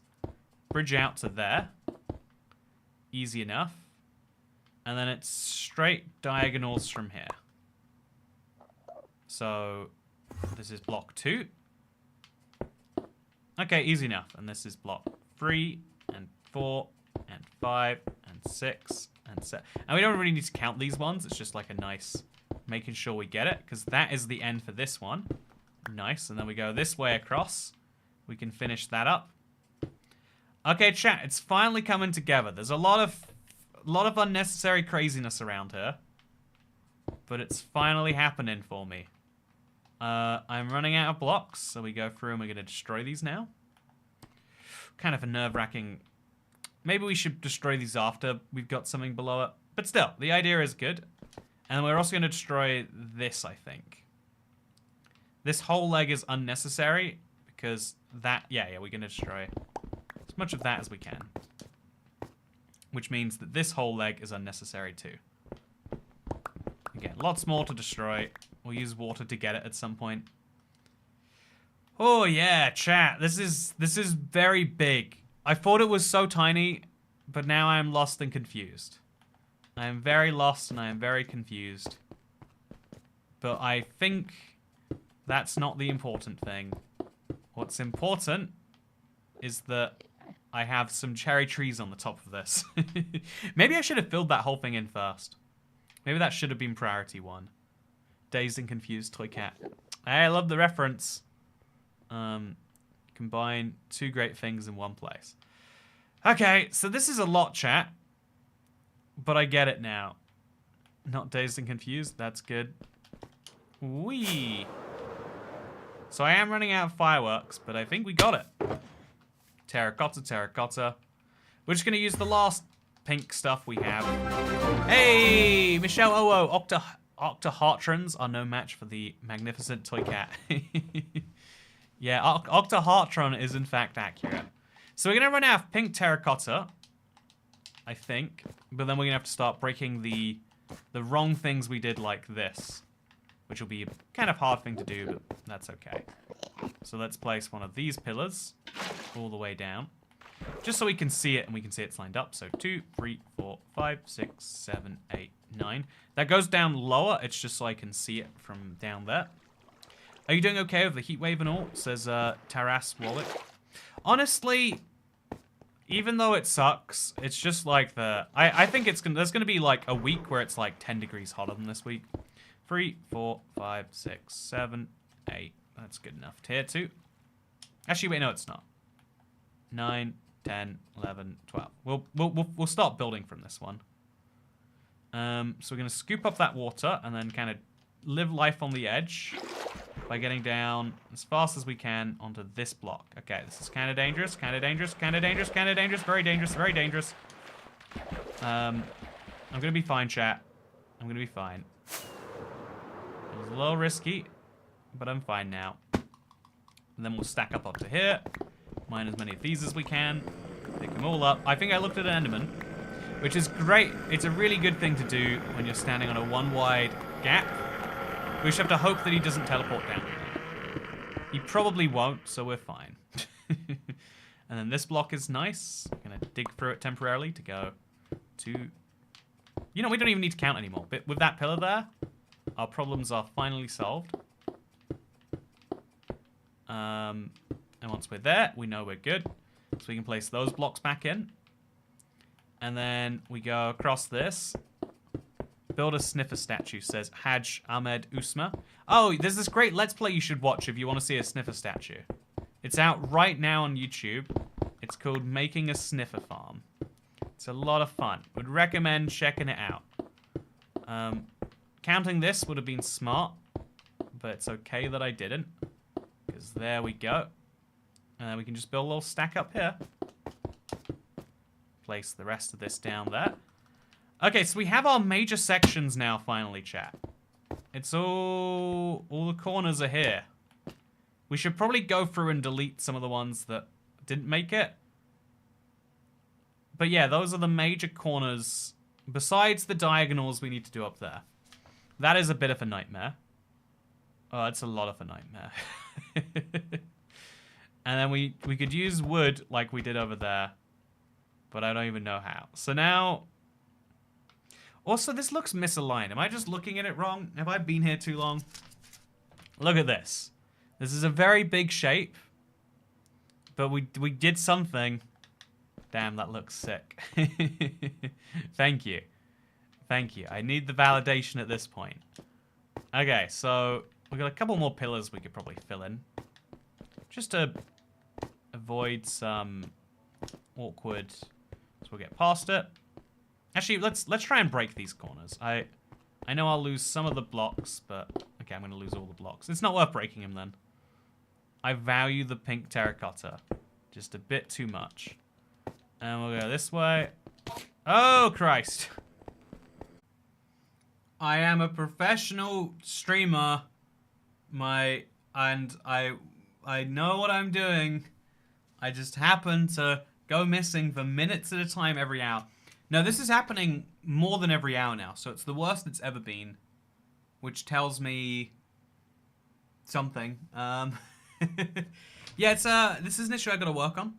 bridge out to there. Easy enough. And then it's straight diagonals from here. So this is block 2. Okay, easy enough. And this is block 3 and 4 and 5 and 6 and 7. And we don't really need to count these ones. It's just like a nice making sure we get it, because that is the end for this one. Nice. And then we go this way across. We can finish that up. Okay, chat, it's finally coming together. There's a lot of unnecessary craziness around here, but it's finally happening for me. I'm running out of blocks, so we go through and we're going to destroy these now. Kind of a nerve-wracking... Maybe we should destroy these after we've got something below it. But still, the idea is good. And we're also going to destroy this, I think. This whole leg is unnecessary, because that... Yeah, we're going to destroy as much of that as we can. Which means that this whole leg is unnecessary too. Again, lots more to destroy. We'll use water to get it at some point. Oh yeah, chat. This is very big. I thought it was so tiny, but now I am lost and confused. I am very lost and I am very confused. But I think that's not the important thing. What's important is that I have some cherry trees on the top of this. Maybe I should have filled that whole thing in first. Maybe that should have been priority 1. Dazed and confused toy cat. Hey, I love the reference. Combine 2 great things in one place. Okay, so this is a lot, chat. But I get it now. Not dazed and confused. That's good. Whee! So I am running out of fireworks, but I think we got it. Terracotta, terracotta. We're just going to use the last pink stuff we have. Hey! Michelle Oo, Octa Heartrons are no match for the magnificent toy cat. Yeah, Octohartron is in fact accurate. So we're going to run out of pink terracotta, I think. But then we're going to have to start breaking the wrong things we did like this. Which will be a kind of hard thing to do, but that's okay. So let's place one of these pillars all the way down. Just so we can see it, and we can see it's lined up. So 2, 3, 4, 5, 6, 7, 8, 9. That goes down lower. It's just so I can see it from down there. Are you doing okay with the heat wave and all? Says Taras Wallet. Honestly, even though it sucks, it's just like the... I think there's going to be like a week where it's like 10 degrees hotter than this week. 3, 4, 5, 6, 7, 8. That's good enough. Tier 2. Actually, wait, no, it's not. 9, 10, 11, 12. We'll start building from this one. So we're going to scoop up that water and then kind of live life on the edge by getting down as fast as we can onto this block. Okay, this is kind of dangerous, kind of dangerous, kind of dangerous, kind of dangerous, very dangerous, very dangerous. I'm going to be fine, chat. I'm going to be fine. It was a little risky, but I'm fine now. And then we'll stack up to here. Mine as many of these as we can. Pick them all up. I think I looked at an Enderman, which is great. It's a really good thing to do when you're standing on a one-wide gap. We just have to hope that he doesn't teleport down. He probably won't, so we're fine. And then this block is nice. I'm going to dig through it temporarily to go to... You know, we don't even need to count anymore. But with that pillar there, our problems are finally solved. And once we're there, we know we're good. So we can place those blocks back in. And then we go across this. Build a sniffer statue, says Haj Ahmed Usma. Oh, there's this great Let's Play you should watch if you want to see a sniffer statue. It's out right now on YouTube. It's called Making a Sniffer Farm. It's a lot of fun. Would recommend checking it out. Counting this would have been smart, but it's okay that I didn't. Because there we go. And then we can just build a little stack up here. Place the rest of this down there. Okay, so we have our major sections now, finally, chat. It's all the corners are here. We should probably go through and delete some of the ones that didn't make it. But yeah, those are the major corners, besides the diagonals we need to do up there. That is a bit of a nightmare. Oh, it's a lot of a nightmare. And then we could use wood like we did over there. But I don't even know how. So now... Also, this looks misaligned. Am I just looking at it wrong? Have I been here too long? Look at this. This is a very big shape. But we did something. Damn, that looks sick. Thank you. Thank you. I need the validation at this point. Okay, so we've got a couple more pillars we could probably fill in. Just to avoid some awkward... So we'll get past it. Actually, let's try and break these corners. I know I'll lose some of the blocks, but... Okay, I'm going to lose all the blocks. It's not worth breaking them then. I value the pink terracotta. Just a bit too much. And we'll go this way. Oh, Christ. I am a professional streamer. And I know what I'm doing. I just happen to go missing for minutes at a time every hour. No, this is happening more than every hour now, so it's the worst it's ever been. Which tells me something. Yeah, this is an issue I gotta work on.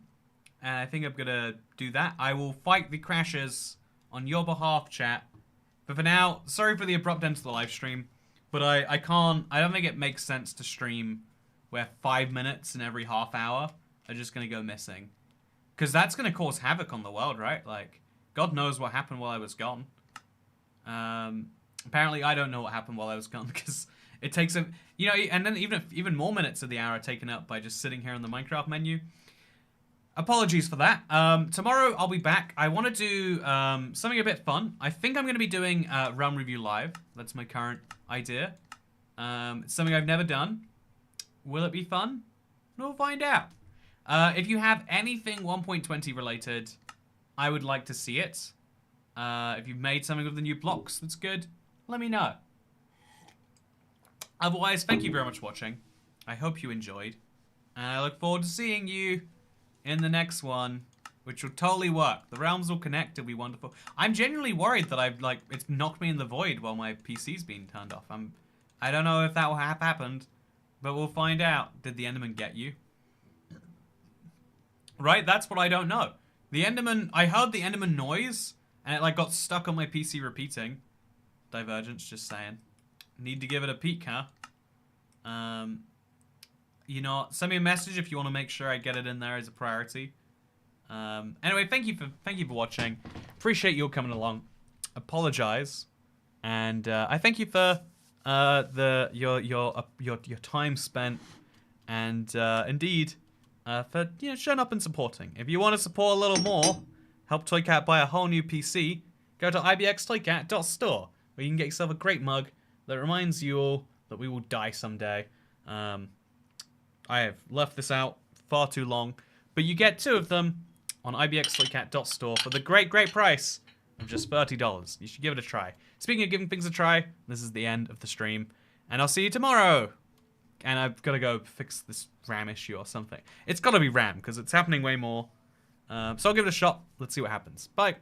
And I think I'm gonna do that. I will fight the crashes on your behalf, chat. But for now, sorry for the abrupt end to the live stream. But I don't think it makes sense to stream where 5 minutes in every half hour are just gonna go missing. Because that's gonna cause havoc on the world, right? Like, God knows what happened while I was gone. Apparently I don't know what happened while I was gone, because it takes a... You know, and then even more minutes of the hour are taken up by just sitting here in the Minecraft menu. Apologies for that. Tomorrow I'll be back. I want to do something a bit fun. I think I'm going to be doing Realm Review Live. That's my current idea. It's something I've never done. Will it be fun? We'll find out. If you have anything 1.20 related, I would like to see it. If you've made something with the new blocks that's good, let me know. Otherwise, thank you very much for watching. I hope you enjoyed. And I look forward to seeing you in the next one, which will totally work. The realms will connect. It'll be wonderful. I'm genuinely worried that I've, like, it's knocked me in the void while my PC's been turned off. I don't know if that will have happened, but we'll find out. Did the Enderman get you? Right, that's what I don't know. The Enderman, I heard the Enderman noise, and it, like, got stuck on my PC repeating. Divergence, just saying. Need to give it a peek, huh? You know, send me a message if you want to make sure I get it in there as a priority. Anyway, thank you for watching. Appreciate you all coming along. Apologize, and I thank you for your time spent, and indeed for showing up and supporting. If you want to support a little more, help Toycat buy a whole new PC. Go to ibxtoycat.store, where you can get yourself a great mug that reminds you all that we will die someday. I have left this out far too long, but you get 2 of them on ibxtoycat.store for the great price of just $30. You should give it a try. Speaking of giving things a try, this is the end of the stream, and I'll see you tomorrow. And I've got to go fix this RAM issue or something. It's got to be RAM, because it's happening way more. So I'll give it a shot. Let's see what happens. Bye.